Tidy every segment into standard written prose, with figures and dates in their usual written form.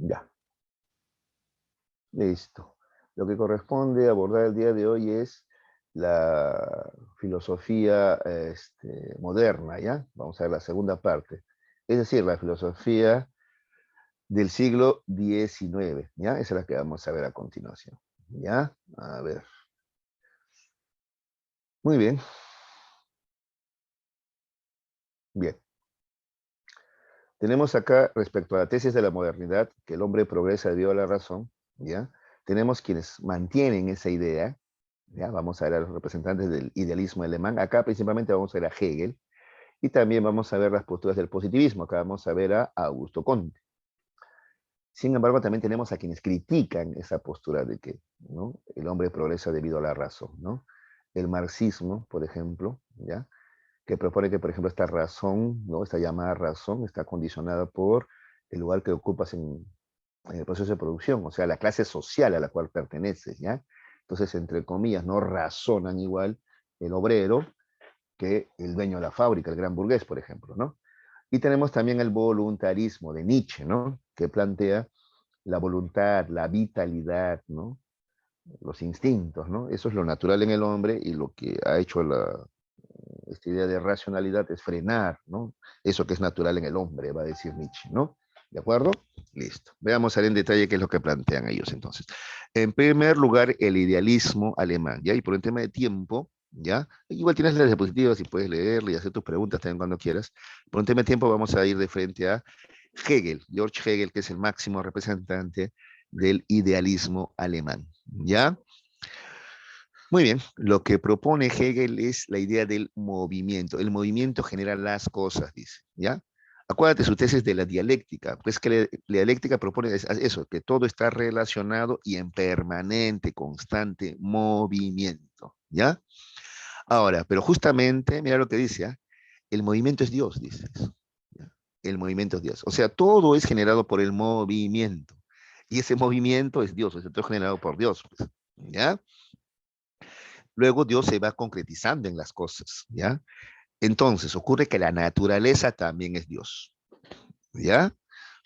Ya, listo. Lo que corresponde abordar el día de hoy es la filosofía moderna, ¿ya? Vamos a ver la segunda parte. Es decir, la filosofía del siglo XIX, ¿ya? Esa es la que vamos a ver a continuación, ¿ya? A ver. Muy bien, bien. Tenemos acá, respecto a la tesis de la modernidad, que el hombre progresa debido a la razón, ¿ya? Tenemos quienes mantienen esa idea, ¿ya? Vamos a ver a los representantes del idealismo alemán. Acá principalmente vamos a ver a Hegel, y también vamos a ver las posturas del positivismo. Acá vamos a ver a Augusto Comte. Sin embargo, también tenemos a quienes critican esa postura de que, ¿no?, el hombre progresa debido a la razón, ¿no? El marxismo, por ejemplo, ¿ya?, que propone que, por ejemplo, esta razón, ¿no?, esta llamada razón, está condicionada por el lugar que ocupas en el proceso de producción, o sea, la clase social a la cual perteneces, ¿ya? Entonces, entre comillas, no razonan igual el obrero que el dueño de la fábrica, el gran burgués, por ejemplo, ¿no? Y tenemos también el voluntarismo de Nietzsche, ¿no?, que plantea la voluntad, la vitalidad, ¿no?, los instintos, ¿no? Eso es lo natural en el hombre, y lo que ha hecho esta idea de racionalidad es frenar, ¿no?, eso que es natural en el hombre, va a decir Nietzsche, ¿no? ¿De acuerdo? Listo. Veamos ahora en detalle qué es lo que plantean ellos entonces. En primer lugar, el idealismo alemán, ¿ya? Y por el tema de tiempo, ¿ya? Igual tienes las diapositivas y puedes leerle y hacer tus preguntas también cuando quieras. Por un tema de tiempo vamos a ir de frente a Hegel, George Hegel, que es el máximo representante del idealismo alemán, ¿ya? Muy bien, lo que propone Hegel es la idea del movimiento. El movimiento genera las cosas, dice, ¿ya? Acuérdate su tesis de la dialéctica, pues que la dialéctica propone eso, que todo está relacionado y en permanente, constante movimiento, ¿ya? Ahora, pero justamente, mira lo que dice, ¿ah? El movimiento es Dios, dice eso, ¿ya? El movimiento es Dios. O sea, todo es generado por el movimiento. Y ese movimiento es Dios, o sea, todo es generado por Dios, pues, ¿ya? Luego Dios se va concretizando en las cosas, ¿ya? Entonces ocurre que la naturaleza también es Dios, ¿ya?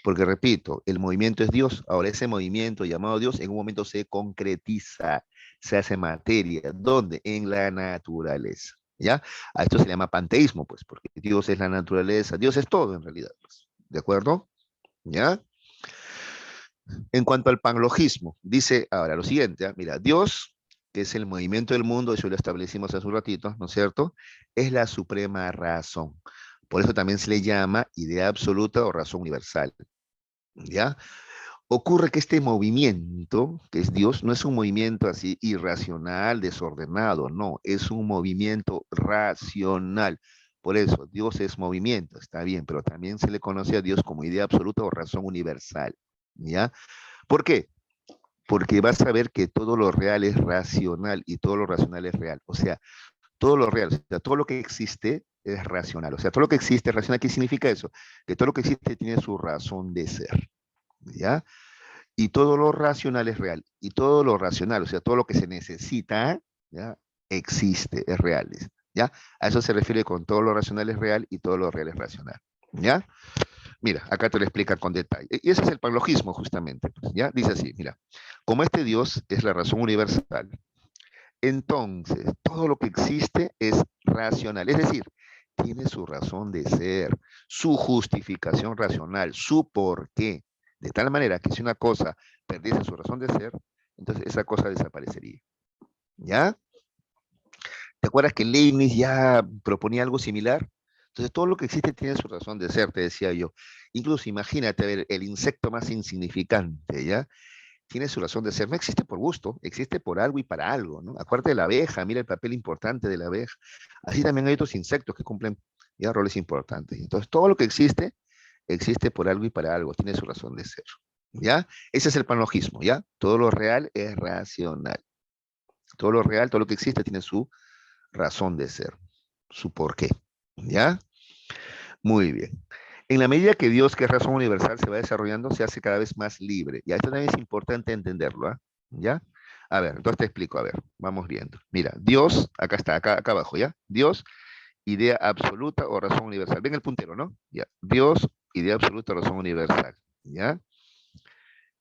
Porque repito, el movimiento es Dios. Ahora ese movimiento llamado Dios en un momento se concretiza, se hace materia. ¿Dónde? En la naturaleza, ¿ya? A esto se llama panteísmo, pues, porque Dios es la naturaleza, Dios es todo en realidad, pues, ¿de acuerdo? ¿Ya? En cuanto al panlogismo, dice ahora lo siguiente, ¿eh? Mira, Dios, que es el movimiento del mundo, eso lo establecimos hace un ratito, ¿no es cierto?, es la suprema razón. Por eso también se le llama idea absoluta o razón universal, ¿ya? Ocurre que este movimiento, que es Dios, no es un movimiento así irracional, desordenado, no, es un movimiento racional. Por eso, Dios es movimiento, está bien, pero también se le conoce a Dios como idea absoluta o razón universal, ¿ya? ¿Por qué? Porque vas a ver que todo lo real es racional y todo lo racional es real. O sea, todo lo real, o sea, todo lo que existe es racional. O sea, todo lo que existe es racional. ¿Qué significa eso? Que todo lo que existe tiene su razón de ser, ¿ya? Y todo lo racional es real. Y todo lo racional, o sea, todo lo que se necesita, ¿ya?, existe, es real, ¿ya? A eso se refiere con todo lo racional es real y todo lo real es racional, ¿ya? Mira, acá te lo explica con detalle. Y ese es el paralogismo, justamente, pues, ¿ya? Dice así, mira, como este Dios es la razón universal, entonces todo lo que existe es racional, es decir, tiene su razón de ser, su justificación racional, su porqué, de tal manera que si una cosa perdiese su razón de ser, entonces esa cosa desaparecería, ¿ya? ¿Te acuerdas que Leibniz ya proponía algo similar? Entonces, todo lo que existe tiene su razón de ser, te decía yo. Incluso imagínate, a ver, el insecto más insignificante, ¿ya? Tiene su razón de ser. No existe por gusto, existe por algo y para algo, ¿no? Acuérdate de la abeja, mira el papel importante de la abeja. Así también hay otros insectos que cumplen ya roles importantes. Entonces, todo lo que existe, existe por algo y para algo, tiene su razón de ser, ¿ya? Ese es el panlogismo, ¿ya? Todo lo real es racional. Todo lo real, todo lo que existe tiene su razón de ser, su porqué, ¿ya? Muy bien. En la medida que Dios, que es razón universal, se va desarrollando, se hace cada vez más libre. Y esto también es importante entenderlo, ¿ah? ¿Ya? A ver, entonces te explico, a ver, vamos viendo. Mira, Dios, acá está, acá abajo, ¿ya? Dios, idea absoluta o razón universal. Ven el puntero, ¿no? Ya. Dios, idea absoluta o razón universal, ¿ya?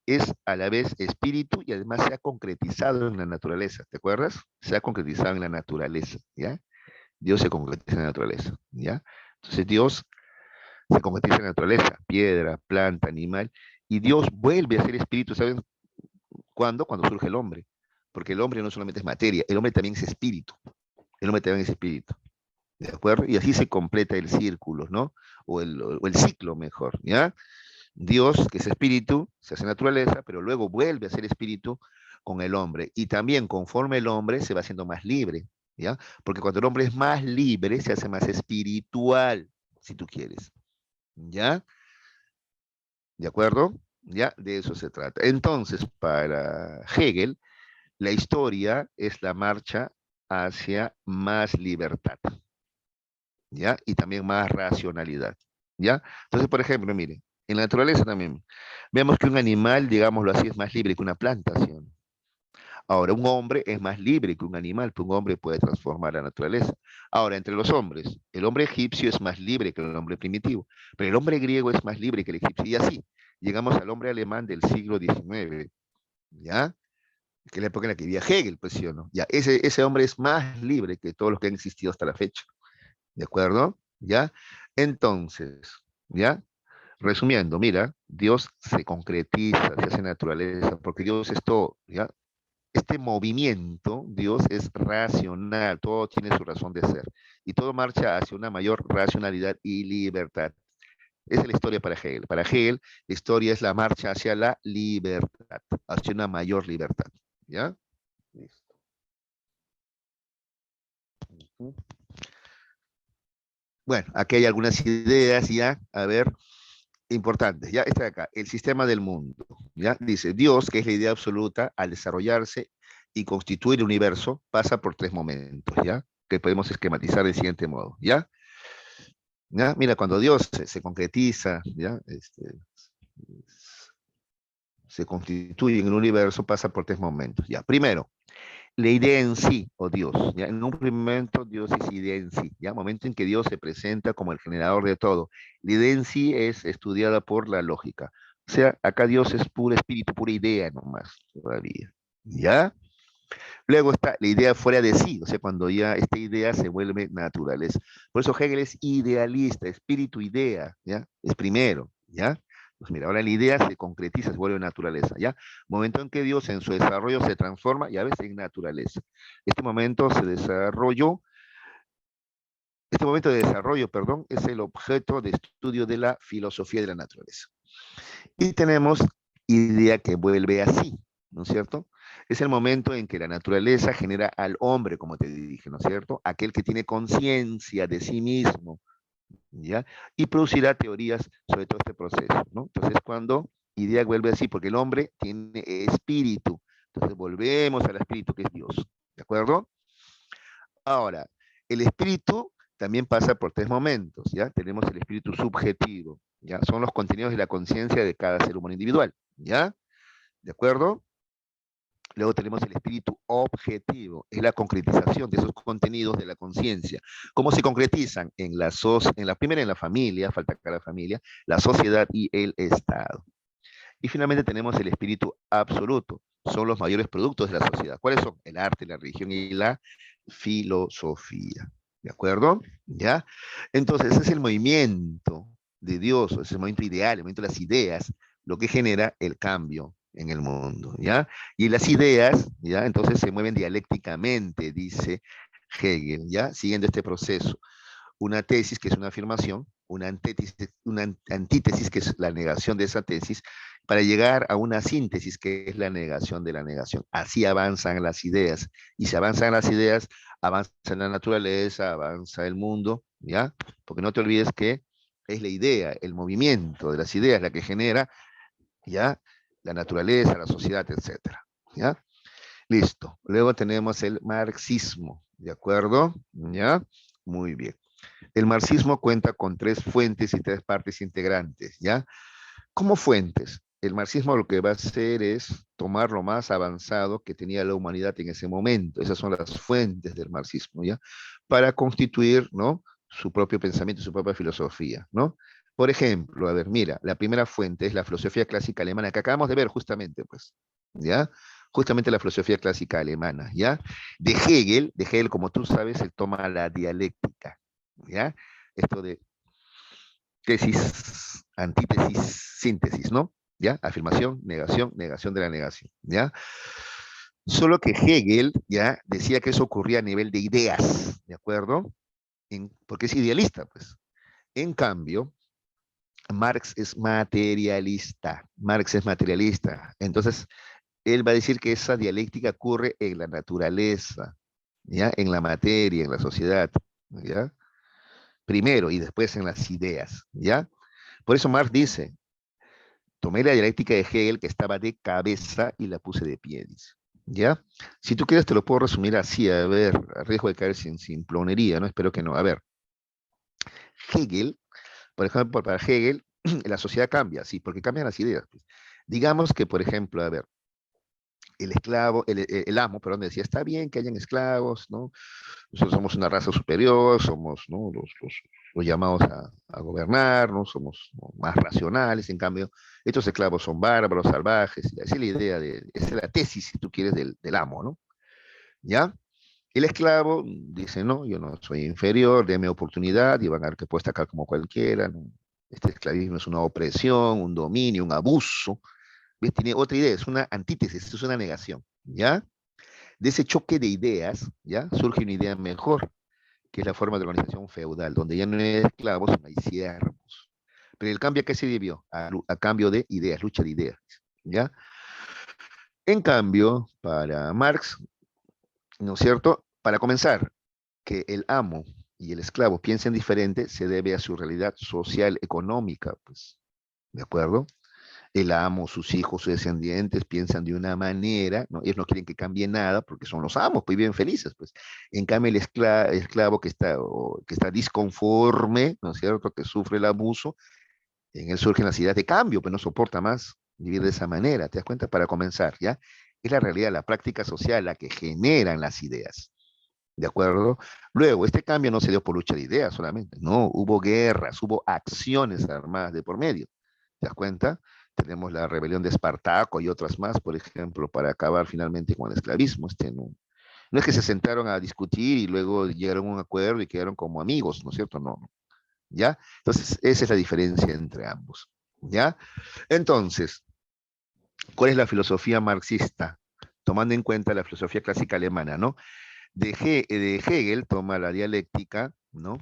es a la vez espíritu y además se ha concretizado en la naturaleza, ¿te acuerdas? Se ha concretizado en la naturaleza, ¿ya? Dios se concretiza en la naturaleza, ¿ya? Entonces Dios se concretiza en la naturaleza, piedra, planta, animal, y Dios vuelve a ser espíritu, ¿saben cuándo? Cuando surge el hombre, porque el hombre no solamente es materia, el hombre también es espíritu, el hombre también es espíritu, ¿de acuerdo? Y así se completa el círculo, ¿no? O el ciclo mejor, ¿ya? Dios, que es espíritu, se hace naturaleza, pero luego vuelve a ser espíritu con el hombre. Y también conforme el hombre se va haciendo más libre, ¿ya? Porque cuando el hombre es más libre, se hace más espiritual, si tú quieres, ¿ya? ¿De acuerdo? Ya, de eso se trata. Entonces, para Hegel, la historia es la marcha hacia más libertad, ¿ya? Y también más racionalidad, ¿ya? Entonces, por ejemplo, mire, en la naturaleza también, vemos que un animal, digámoslo así, es más libre que una planta, ¿sí o no? Ahora, un hombre es más libre que un animal, pues un hombre puede transformar la naturaleza. Ahora, entre los hombres, el hombre egipcio es más libre que el hombre primitivo, pero el hombre griego es más libre que el egipcio, y así, llegamos al hombre alemán del siglo XIX, ¿ya? Que es la época en la que vivía Hegel, pues sí o no. Ya, ese hombre es más libre que todos los que han existido hasta la fecha. ¿De acuerdo? ¿Ya? Entonces, ¿ya? Resumiendo, mira, Dios se concretiza, se hace naturaleza, porque Dios es todo, ¿ya? Este movimiento, Dios es racional, todo tiene su razón de ser, y todo marcha hacia una mayor racionalidad y libertad. Esa es la historia para Hegel. Para Hegel, la historia es la marcha hacia la libertad, hacia una mayor libertad, ¿ya? Listo. Bueno, aquí hay algunas ideas ya, a ver, importantes. Ya está acá, el sistema del mundo. Ya dice, Dios, que es la idea absoluta, al desarrollarse y constituir el universo, pasa por tres momentos, ¿ya? Que podemos esquematizar del siguiente modo, ¿ya? ¿Ya? Mira, cuando Dios se concretiza, ¿ya? Se constituye en el universo, pasa por tres momentos, ¿ya? Primero, la idea en sí, o Dios, ¿ya? En un primer momento, Dios es idea en sí, ¿ya? Momento en que Dios se presenta como el generador de todo. La idea en sí es estudiada por la lógica. O sea, acá Dios es puro espíritu, pura idea nomás, todavía, ¿ya? Luego está la idea fuera de sí, o sea, cuando ya esta idea se vuelve naturaleza. Por eso Hegel es idealista, espíritu, idea, ¿ya? Es primero, ¿ya? Pues mira, ahora la idea se concretiza, se vuelve naturaleza, ¿ya? Momento en que Dios en su desarrollo se transforma, ya ves, en naturaleza. Este momento se desarrolló, este momento de desarrollo, perdón, es el objeto de estudio de la filosofía de la naturaleza. Y tenemos idea que vuelve así, ¿no es cierto? Es el momento en que la naturaleza genera al hombre, como te dije, ¿no es cierto? Aquel que tiene conciencia de sí mismo, ¿ya? Y producirá teorías sobre todo este proceso, ¿no? Entonces, cuando idea vuelve así, porque el hombre tiene espíritu, entonces volvemos al espíritu que es Dios, ¿de acuerdo? Ahora, el espíritu también pasa por tres momentos, ¿ya? Tenemos el espíritu subjetivo, ¿ya? Son los contenidos de la conciencia de cada ser humano individual, ¿ya? ¿De acuerdo? Luego tenemos el espíritu objetivo, es la concretización de esos contenidos de la conciencia. ¿Cómo se concretizan? En la primera, en la familia, falta acá la familia, la sociedad y el Estado. Y finalmente tenemos el espíritu absoluto, son los mayores productos de la sociedad. ¿Cuáles son? El arte, la religión y la filosofía. ¿De acuerdo? ¿Ya? Entonces, ese es el movimiento de Dios, ese es el movimiento ideal, el movimiento de las ideas, lo que genera el cambio en el mundo, ¿ya? Y las ideas, ¿ya? Entonces se mueven dialécticamente, dice Hegel, ¿ya? Siguiendo este proceso. Una tesis, que es una afirmación, una antítesis, que es la negación de esa tesis, para llegar a una síntesis, que es la negación de la negación. Así avanzan las ideas, y si avanzan las ideas, avanza la naturaleza, avanza el mundo, ¿ya? Porque no te olvides que es la idea, el movimiento de las ideas la que genera, ¿ya? La naturaleza, la sociedad, etcétera, ¿ya? Listo. Luego tenemos el marxismo, ¿de acuerdo? ¿Ya? Muy bien. El marxismo cuenta con tres fuentes y tres partes integrantes, ¿ya? Como fuentes, el marxismo lo que va a hacer es tomar lo más avanzado que tenía la humanidad en ese momento. Esas son las fuentes del marxismo, ¿ya? Para constituir, ¿no? Su propio pensamiento, su propia filosofía, ¿no? Por ejemplo, a ver, mira, la primera fuente es la filosofía clásica alemana, que acabamos de ver justamente, pues, ¿ya? Justamente la filosofía clásica alemana, ¿ya? De Hegel, como tú sabes, él toma la dialéctica, ¿ya? Esto de tesis, antítesis, síntesis, ¿no? ¿Ya? Afirmación, negación, negación de la negación, ¿ya? Solo que Hegel, ¿ya? Decía que eso ocurría a nivel de ideas, ¿de acuerdo? Porque es idealista, pues. En cambio, Marx es materialista. Marx es materialista. Entonces, él va a decir que esa dialéctica ocurre en la naturaleza, ¿ya? En la materia, en la sociedad, ¿ya? Primero y después en las ideas, ¿ya? Por eso Marx dice, tomé la dialéctica de Hegel que estaba de cabeza y la puse de pie, dice, ¿ya? Si tú quieres te lo puedo resumir así, a ver, a riesgo de caer sin plonería, ¿no? Espero que no. A ver, Hegel, por ejemplo, para Hegel, la sociedad cambia, sí, porque cambian las ideas, pues. Digamos que, por ejemplo, a ver, el esclavo, el amo, perdón, decía, está bien que hayan esclavos, ¿no? Nosotros somos una raza superior, somos, ¿no? Los llamados a gobernar, ¿no? Somos, ¿no?, más racionales, en cambio, estos esclavos son bárbaros, salvajes, y así es la idea, esa es la tesis, si tú quieres, del amo, ¿no? ¿Ya? El esclavo dice, no, yo no soy inferior, déme oportunidad y van a ver que puedo estar acá como cualquiera, ¿no? Este esclavismo es una opresión, un dominio, un abuso. ¿Ves? Tiene otra idea, es una antítesis, es una negación, ¿ya? De ese choque de ideas, ¿ya? Surge una idea mejor, que es la forma de organización feudal, donde ya no hay esclavos, sino hay siervos. Pero el cambio, ¿a qué se debió? A cambio de ideas, lucha de ideas, ¿ya? En cambio, para Marx, ¿no es cierto? Para comenzar, que el amo y el esclavo piensen diferente se debe a su realidad social, económica, pues, ¿de acuerdo? El amo, sus hijos, sus descendientes piensan de una manera, ¿no? Ellos no quieren que cambie nada porque son los amos, pues viven felices, pues. En cambio, el esclavo que está disconforme, ¿no es cierto?, que sufre el abuso, en él surgen las ideas de cambio, pues no soporta más vivir de esa manera, ¿te das cuenta? Para comenzar, ¿ya? Es la realidad, la práctica social la que generan las ideas. ¿De acuerdo? Luego, este cambio no se dio por lucha de ideas solamente, no, hubo guerras, hubo acciones armadas de por medio. ¿Te das cuenta? Tenemos la rebelión de Espartaco y otras más, por ejemplo, para acabar finalmente con el esclavismo. No es que se sentaron a discutir y luego llegaron a un acuerdo y quedaron como amigos, ¿no es cierto? No, ¿ya? Entonces, esa es la diferencia entre ambos, ¿ya? Entonces, ¿cuál es la filosofía marxista? Tomando en cuenta la filosofía clásica alemana, ¿no? De Hegel toma la dialéctica, ¿no?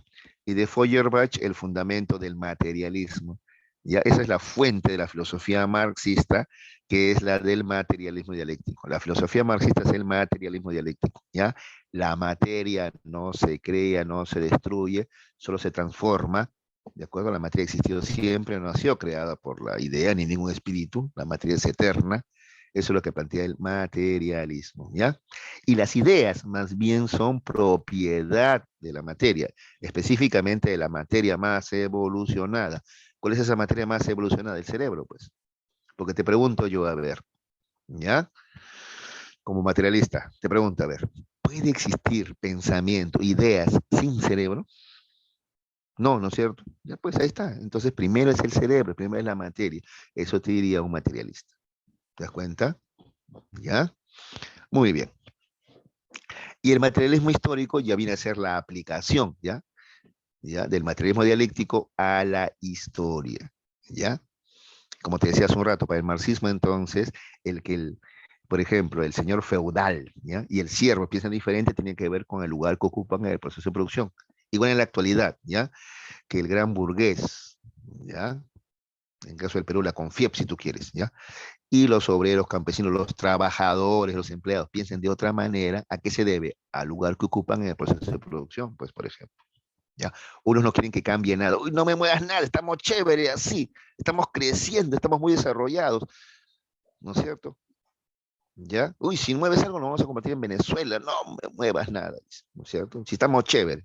Y de Feuerbach el fundamento del materialismo. ¿Ya? Esa es la fuente de la filosofía marxista, que es la del materialismo dialéctico. La filosofía marxista es el materialismo dialéctico, ¿ya? La materia no se crea, no se destruye, solo se transforma, ¿de acuerdo? La materia ha existido siempre, no ha sido creada por la idea ni ningún espíritu, la materia es eterna, eso es lo que plantea el materialismo, ¿ya? Y las ideas más bien son propiedad de la materia, específicamente de la materia más evolucionada. ¿Cuál es esa materia más evolucionada? El cerebro, pues. Porque te pregunto yo, a ver, ¿ya? Como materialista, te pregunto, a ver, ¿puede existir pensamiento, ideas sin cerebro? No, ¿no es cierto? Ya pues ahí está. Entonces primero es el cerebro, primero es la materia. Eso te diría un materialista. ¿Te das cuenta? ¿Ya? Muy bien. Y el materialismo histórico ya viene a ser la aplicación, ¿ya? ¿Ya? Del materialismo dialéctico a la historia, ¿ya? Como te decía hace un rato, para el marxismo entonces, por ejemplo, el señor feudal, ¿ya? Y el siervo piensan diferente, tiene que ver con el lugar que ocupan en el proceso de producción. Igual en la actualidad, ¿ya? Que el gran burgués, ¿ya? En caso del Perú, la CONFIEP, si tú quieres, ¿ya? Y los obreros, campesinos, los trabajadores, los empleados piensen de otra manera. ¿A qué se debe? Al lugar que ocupan en el proceso de producción, pues, por ejemplo. ¿Ya? Unos no quieren que cambie nada. Uy, no me muevas nada, estamos chéveres así, estamos creciendo, estamos muy desarrollados, ¿no es cierto? ¿Ya? Uy, si mueves algo nos vamos a convertir en Venezuela, no me muevas nada, ¿no es cierto? Si estamos chéveres.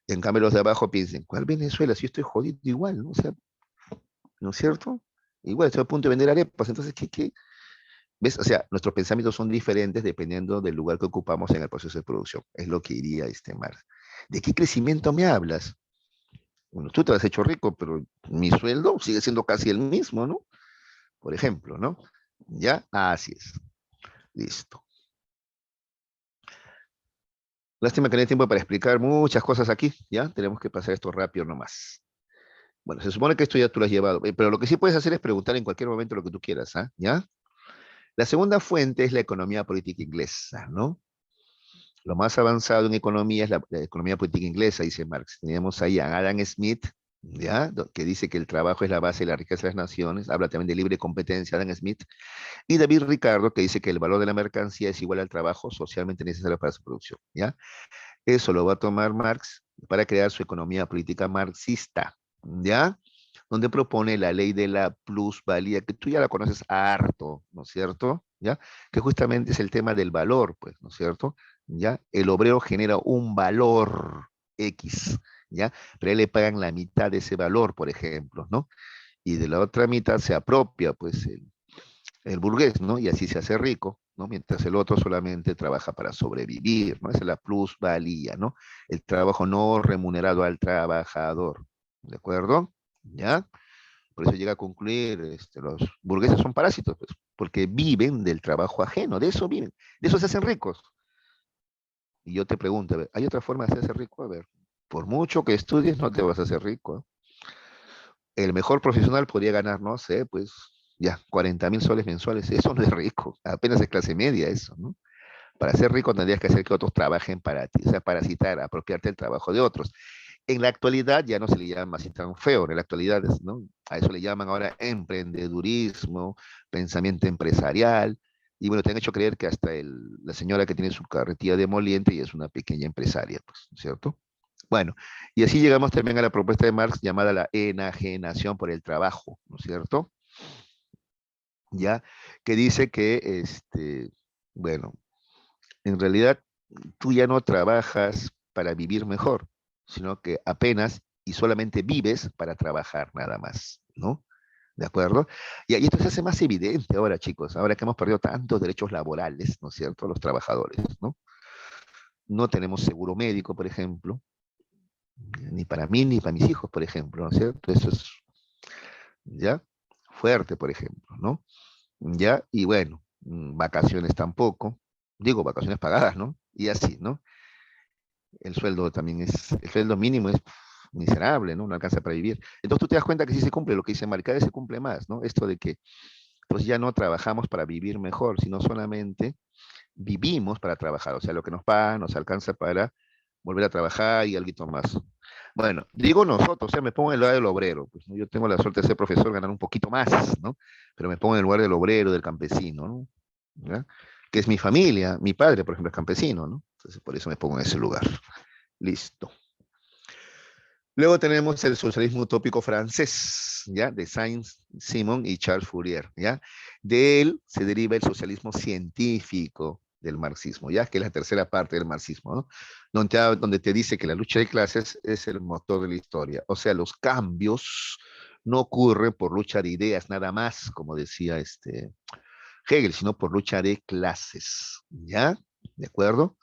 En cambio los de abajo piensen, ¿cuál Venezuela? Si yo estoy jodido igual, ¿no? O sea, ¿no es cierto? Igual estoy a punto de vender arepas, entonces, ¿qué? ¿Ves? O sea, nuestros pensamientos son diferentes dependiendo del lugar que ocupamos en el proceso de producción. Es lo que diría este Marx. ¿De qué crecimiento me hablas? Bueno, tú te has hecho rico, pero mi sueldo sigue siendo casi el mismo, ¿no? Por ejemplo, ¿no? ¿Ya? Así es. Listo. Lástima que no hay tiempo para explicar muchas cosas aquí, ¿ya? Tenemos que pasar esto rápido nomás. Bueno, se supone que esto ya tú lo has llevado, pero lo que sí puedes hacer es preguntar en cualquier momento lo que tú quieras, ¿ah? ¿Ya? La segunda fuente es la economía política inglesa, ¿no? Lo más avanzado en economía es la economía política inglesa, dice Marx. Tenemos ahí a Adam Smith, ¿ya? Que dice que el trabajo es la base de la riqueza de las naciones. Habla también de libre competencia, Adam Smith. Y David Ricardo, que dice que el valor de la mercancía es igual al trabajo socialmente necesario para su producción, ¿ya? Eso lo va a tomar Marx para crear su economía política marxista, ¿ya? Donde propone la ley de la plusvalía, que tú ya la conoces harto, ¿no es cierto? ¿Ya? Que justamente es el tema del valor, pues, ¿no es cierto? ¿Ya? El obrero genera un valor X, ¿ya? Pero a él le pagan la mitad de ese valor, por ejemplo, ¿no? Y de la otra mitad se apropia, pues, el burgués, ¿no? Y así se hace rico, ¿no? Mientras el otro solamente trabaja para sobrevivir, ¿no? Esa es la plusvalía, ¿no? El trabajo no remunerado al trabajador, ¿de acuerdo? ¿Ya? Por eso llega a concluir, los burgueses son parásitos, pues, porque viven del trabajo ajeno, de eso viven, de eso se hacen ricos. Y yo te pregunto, a ver, ¿hay otra forma de hacerse rico? A ver, por mucho que estudies, no te vas a hacer rico, ¿eh? El mejor profesional podría ganar, no sé, pues ya, 40.000 soles mensuales. Eso no es rico, apenas es clase media eso, ¿no? Para ser rico tendrías que hacer que otros trabajen para ti, o sea, parasitar, apropiarte el trabajo de otros. En la actualidad ya no se le llama así tan feo, en la actualidad, ¿no? A eso le llaman ahora emprendedurismo, pensamiento empresarial, y bueno, te han hecho creer que hasta la señora que tiene su carretilla de moliente y es una pequeña empresaria, pues, ¿cierto? Bueno, y así llegamos también a la propuesta de Marx llamada la enajenación por el trabajo, ¿no es cierto? Ya, que dice que, bueno, en realidad tú ya no trabajas para vivir mejor, sino que apenas y solamente vives para trabajar nada más, ¿no? ¿De acuerdo? Y esto se hace más evidente ahora, chicos, ahora que hemos perdido tantos derechos laborales, ¿no es cierto?, los trabajadores, ¿no? No tenemos seguro médico, por ejemplo, ni para mí ni para mis hijos, por ejemplo, ¿no es cierto? Eso es, ¿ya? Fuerte, por ejemplo, ¿no? ¿Ya? Y bueno, vacaciones tampoco, digo, vacaciones pagadas, ¿no? Y así, ¿no? El sueldo también el sueldo mínimo es miserable, ¿no? No alcanza para vivir. Entonces tú te das cuenta que sí se cumple lo que dice Marcade, se cumple más, ¿no? Esto de que pues ya no trabajamos para vivir mejor, sino solamente vivimos para trabajar, o sea, lo que nos paga nos alcanza para volver a trabajar y algo más. Bueno, digo nosotros, o sea, me pongo en el lugar del obrero, pues, ¿no? Yo tengo la suerte de ser profesor, ganar un poquito más, ¿no? Pero me pongo en el lugar del obrero, del campesino, ¿no? ¿Ya? Que es mi familia, mi padre, por ejemplo, es campesino, ¿no? Entonces, por eso me pongo en ese lugar. Listo. Luego tenemos el socialismo utópico francés, ¿ya? De Saint-Simon y Charles Fourier, ¿ya? De él se deriva el socialismo científico del marxismo, ¿ya? Que es la tercera parte del marxismo, ¿no? Donde te dice que la lucha de clases es el motor de la historia. O sea, los cambios no ocurren por lucha de ideas nada más, como decía Hegel, sino por lucha de clases, ¿ya? ¿De acuerdo?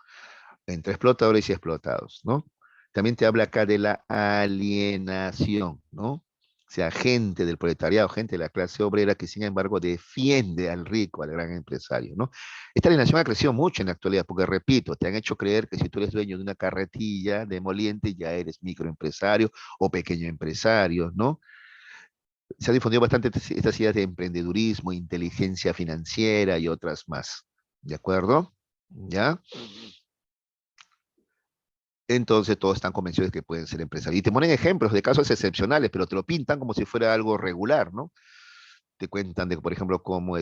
Entre explotadores y explotados, ¿no? También te habla acá de la alienación, ¿no? O sea, gente del proletariado, gente de la clase obrera que sin embargo defiende al rico, al gran empresario, ¿no? Esta alienación ha crecido mucho en la actualidad, porque repito, te han hecho creer que si tú eres dueño de una carretilla de moliente ya eres microempresario o pequeño empresario, ¿no? Se ha difundido bastante estas ideas de emprendedurismo, inteligencia financiera y otras más, ¿de acuerdo? ¿Ya? Entonces todos están convencidos de que pueden ser empresarios. Y te ponen ejemplos de casos excepcionales, pero te lo pintan como si fuera algo regular, ¿no? Te cuentan de, por ejemplo, cómo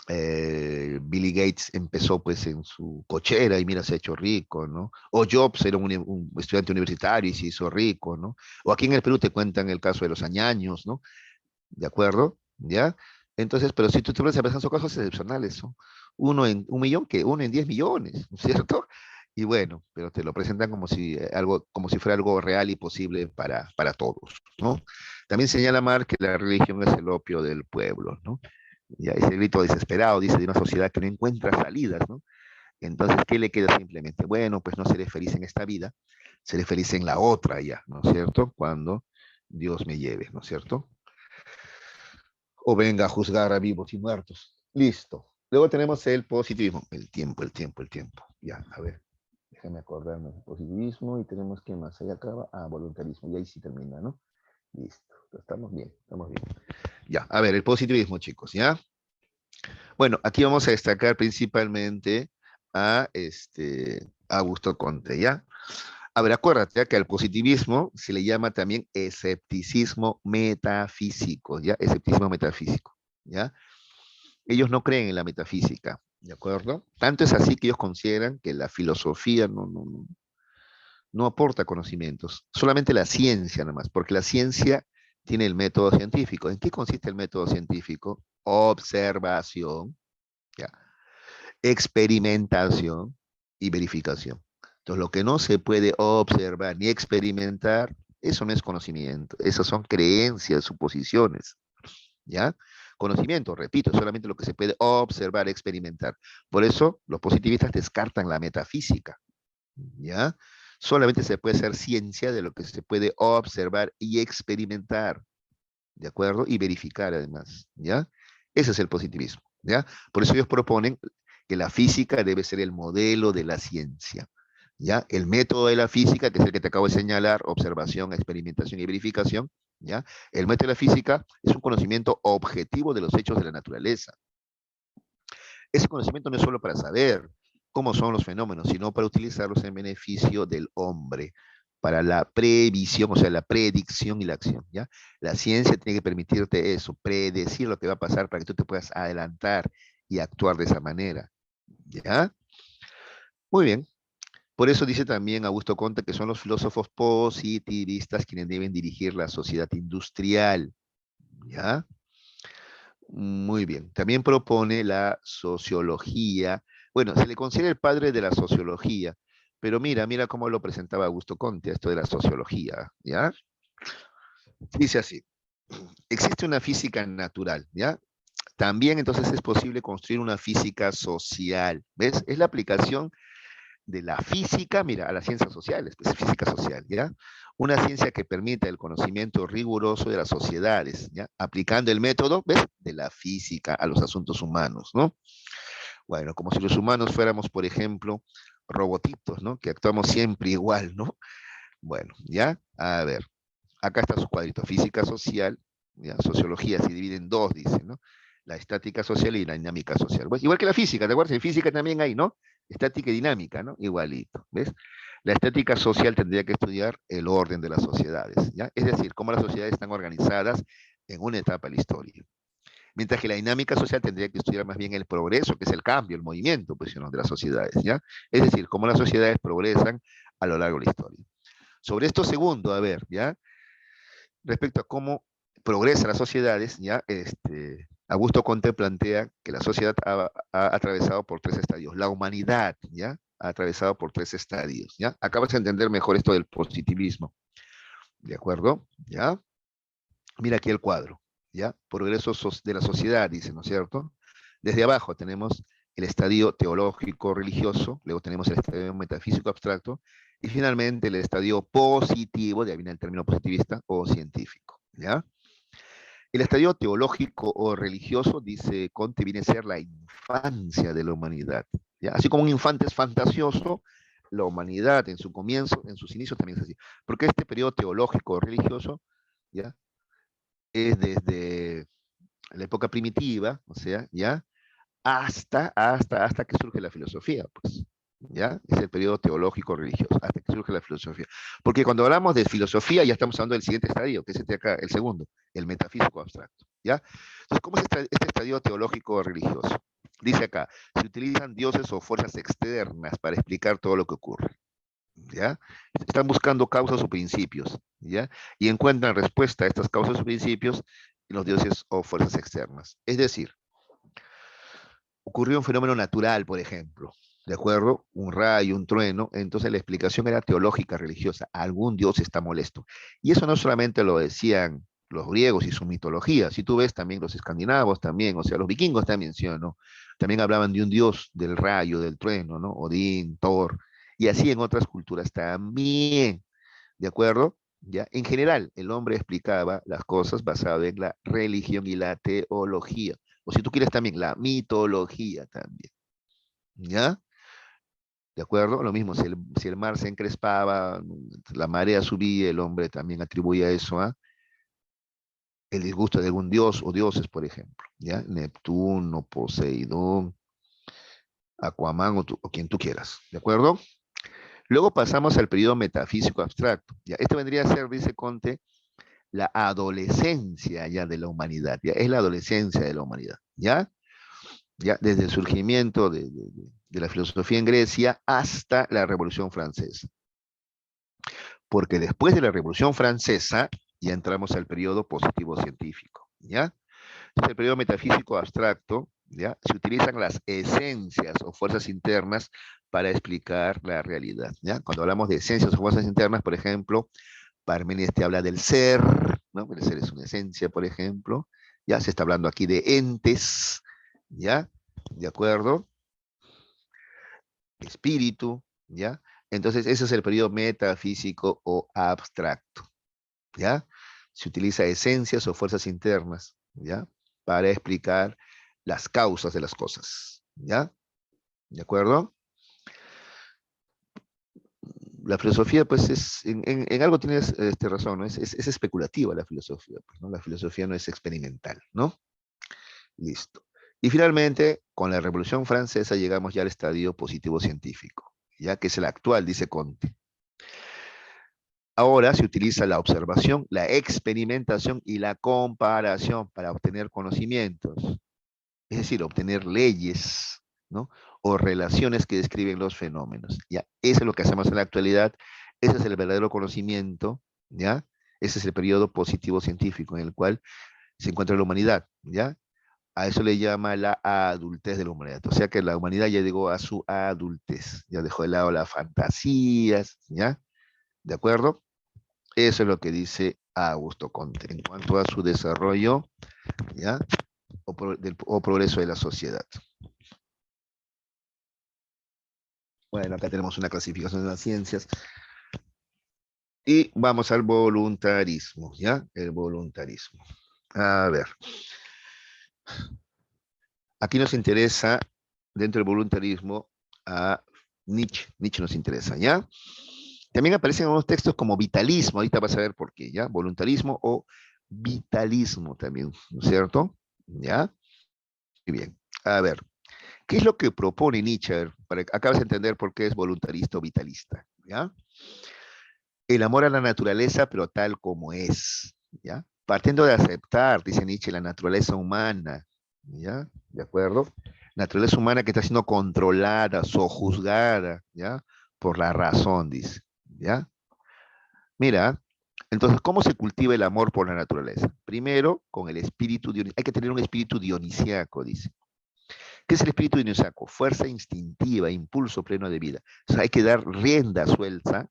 Billy Gates empezó pues en su cochera y mira, se ha hecho rico, ¿no? O Jobs era un estudiante universitario y se hizo rico, ¿no? O aquí en el Perú te cuentan el caso de los añaños, ¿no? ¿De acuerdo? ¿Ya? Entonces, pero si tú te pones a pensar, son casos excepcionales, ¿no? Uno en 1 millón, que uno en 10 millones, ¿no es cierto? Y bueno, pero te lo presentan como si, como si fuera algo real y posible para todos, ¿no? También señala Marx que la religión es el opio del pueblo, ¿no? Ya ese grito desesperado, dice, de una sociedad que no encuentra salidas, ¿no? Entonces, ¿qué le queda simplemente? Bueno, pues no seré feliz en esta vida, seré feliz en la otra ya, ¿no es cierto? Cuando Dios me lleve, ¿no es cierto? O venga a juzgar a vivos y muertos. Listo. Luego tenemos el positivismo. El tiempo, el tiempo, el tiempo. Ya, a ver. Déjame acordarme. Positivismo y tenemos que más allá acaba. Ah, voluntarismo. Y ahí sí termina, ¿no? Listo. Estamos bien, estamos bien. Ya, a ver, el positivismo, chicos, ¿ya? Bueno, aquí vamos a destacar principalmente a Augusto Conte, ¿ya? A ver, acuérdate que al positivismo se le llama también escepticismo metafísico, ¿ya? Escepticismo metafísico, ¿ya? Ellos no creen en la metafísica, ¿de acuerdo? Tanto es así que ellos consideran que la filosofía no aporta conocimientos, solamente la ciencia nomás, porque la ciencia tiene el método científico. ¿En qué consiste el método científico? Observación, ¿ya? Experimentación y verificación. Entonces, lo que no se puede observar ni experimentar, eso no es conocimiento, esas son creencias, suposiciones, ¿ya? Conocimiento, repito, solamente lo que se puede observar, experimentar. Por eso, los positivistas descartan la metafísica, ¿ya? Solamente se puede hacer ciencia de lo que se puede observar y experimentar, ¿de acuerdo? Y verificar además, ¿ya? Ese es el positivismo, ¿ya? Por eso ellos proponen que la física debe ser el modelo de la ciencia, ¿ya? El método de la física, que es el que te acabo de señalar, observación, experimentación y verificación, ¿ya? El método de la física es un conocimiento objetivo de los hechos de la naturaleza. Ese conocimiento no es solo para saber cómo son los fenómenos, sino para utilizarlos en beneficio del hombre, para la previsión, o sea, la predicción y la acción, ¿ya? La ciencia tiene que permitirte eso, predecir lo que va a pasar para que tú te puedas adelantar y actuar de esa manera, ¿ya? Muy bien. Por eso dice también Augusto Conte que son los filósofos positivistas quienes deben dirigir la sociedad industrial, ¿ya? Muy bien. También propone la sociología. Bueno, se le considera el padre de la sociología, pero mira cómo lo presentaba Augusto Conte, esto de la sociología, ¿ya? Dice así, existe una física natural, ¿ya? También entonces es posible construir una física social, ¿ves? Es la aplicación de la física, mira, a las ciencias sociales, pues física social, ¿ya? Una ciencia que permite el conocimiento riguroso de las sociedades, ¿ya? Aplicando el método, ¿ves? De la física a los asuntos humanos, ¿no? Bueno, como si los humanos fuéramos, por ejemplo, robotitos, ¿no? Que actuamos siempre igual, ¿no? Bueno, ¿ya? A ver, acá está su cuadrito, física social, ¿ya? Sociología se divide en dos, dice, ¿no? La estática social y la dinámica social. Pues, igual que la física, ¿te acuerdas? En física también hay, ¿no? Estática y dinámica, ¿no? Igualito, ¿ves? La estática social tendría que estudiar el orden de las sociedades, ¿ya? Es decir, cómo las sociedades están organizadas en una etapa de la historia. Mientras que la dinámica social tendría que estudiar más bien el progreso, que es el cambio, el movimiento, pues, ¿no? De las sociedades, ¿ya? Es decir, cómo las sociedades progresan a lo largo de la historia. Sobre esto segundo, a ver, ¿ya? Respecto a cómo progresan las sociedades, ¿ya? Augusto Conte plantea que la sociedad ha atravesado por tres estadios. La humanidad, ¿ya? Ha atravesado por tres estadios, ¿ya? Acabas de entender mejor esto del positivismo, ¿de acuerdo? ¿Ya? Mira aquí el cuadro, ¿ya? Progreso de la sociedad, dice, ¿no es cierto? Desde abajo tenemos el estadio teológico religioso, luego tenemos el estadio metafísico abstracto, y finalmente el estadio positivo, de ahí viene el término positivista, o científico, ¿ya? El estadio teológico o religioso, dice Conte, viene a ser la infancia de la humanidad, ¿ya? Así como un infante es fantasioso, la humanidad en su comienzo, en sus inicios también es así. Porque este periodo teológico o religioso, ¿ya? Es desde la época primitiva, o sea, ¿ya? Hasta que surge la filosofía, pues, ¿ya? Es el periodo teológico religioso, hasta que surge la filosofía. Porque cuando hablamos de filosofía, ya estamos hablando del siguiente estadio, que es este acá, el segundo, el metafísico abstracto, ¿ya? Entonces, ¿cómo es este estadio teológico religioso? Dice acá, se utilizan dioses o fuerzas externas para explicar todo lo que ocurre, ¿ya? Están buscando causas o principios, ¿ya? Y encuentran respuesta a estas causas o principios en los dioses o fuerzas externas. Es decir, ocurrió un fenómeno natural, por ejemplo, ¿de acuerdo? Un rayo, un trueno, entonces la explicación era teológica, religiosa, algún dios está molesto. Y eso no solamente lo decían los griegos y su mitología, si tú ves también los escandinavos también, o sea, los vikingos también, ¿sí o no? También hablaban de un dios del rayo, del trueno, ¿no? Odín, Thor, y así en otras culturas también, ¿de acuerdo? ¿Ya? En general, el hombre explicaba las cosas basado en la religión y la teología, o si tú quieres también la mitología también, ¿ya? ¿De acuerdo? Lo mismo, si el mar se encrespaba, la marea subía, el hombre también atribuía eso a el disgusto de algún dios o dioses, por ejemplo, ¿ya? Neptuno, Poseidón, Aquaman o quien tú quieras, ¿de acuerdo? Luego pasamos al periodo metafísico abstracto, ¿ya? Esto vendría a ser, dice Conte, la adolescencia ya de la humanidad, ya es la adolescencia de la humanidad, ¿ya? Ya desde el surgimiento de la filosofía en Grecia hasta la Revolución Francesa. Porque después de la Revolución Francesa ya entramos al periodo positivo científico, ¿ya? Entonces, el periodo metafísico abstracto, ¿ya? Se utilizan las esencias o fuerzas internas para explicar la realidad, ¿ya? Cuando hablamos de esencias o fuerzas internas, por ejemplo, Parménides te habla del ser, ¿no? El ser es una esencia, por ejemplo, ya se está hablando aquí de entes, ¿ya? ¿De acuerdo? Espíritu, ¿ya? Entonces, ese es el periodo metafísico o abstracto, ¿ya? Se utiliza esencias o fuerzas internas, ¿ya? Para explicar las causas de las cosas, ¿ya? ¿De acuerdo? La filosofía, pues, en algo tienes razón, ¿no? Es especulativa la filosofía, pues, ¿no? La filosofía no es experimental, ¿no? Listo. Y finalmente, con la Revolución Francesa llegamos ya al estadio positivo científico, ya que es el actual, dice Conte. Ahora se utiliza la observación, la experimentación y la comparación para obtener conocimientos, es decir, obtener leyes, ¿no? O relaciones que describen los fenómenos. Ya, eso es lo que hacemos en la actualidad, ese es el verdadero conocimiento, ¿ya? Ese es el periodo positivo científico en el cual se encuentra la humanidad, ¿ya? A eso le llama la adultez de la humanidad. O sea que la humanidad ya llegó a su adultez, ya dejó de lado las fantasías, ¿ya? ¿De acuerdo? Eso es lo que dice Augusto Comte en cuanto a su desarrollo, ¿ya? O progreso de la sociedad. Bueno, acá tenemos una clasificación de las ciencias. Y vamos al voluntarismo, ¿ya? El voluntarismo. A ver. Aquí nos interesa, dentro del voluntarismo, a Nietzsche. Nietzsche nos interesa, ¿ya? También aparecen unos textos como vitalismo, ahorita vas a ver por qué, ¿ya? Voluntarismo o vitalismo también, ¿no es cierto? ¿Ya? Muy bien. A ver, ¿qué es lo que propone Nietzsche? Acabas de entender por qué es voluntarista o vitalista, ¿ya? El amor a la naturaleza, pero tal como es, ¿ya? Partiendo de aceptar, dice Nietzsche, la naturaleza humana, ¿ya? ¿De acuerdo? Naturaleza humana que está siendo controlada, sojuzgada, ¿ya? Por la razón, dice, ¿ya? Mira, entonces, ¿cómo se cultiva el amor por la naturaleza? Primero, con el espíritu dionisíaco. Hay que tener un espíritu dionisíaco, dice. ¿Qué es el espíritu dionisíaco? Fuerza instintiva, impulso pleno de vida. O sea, hay que dar rienda suelta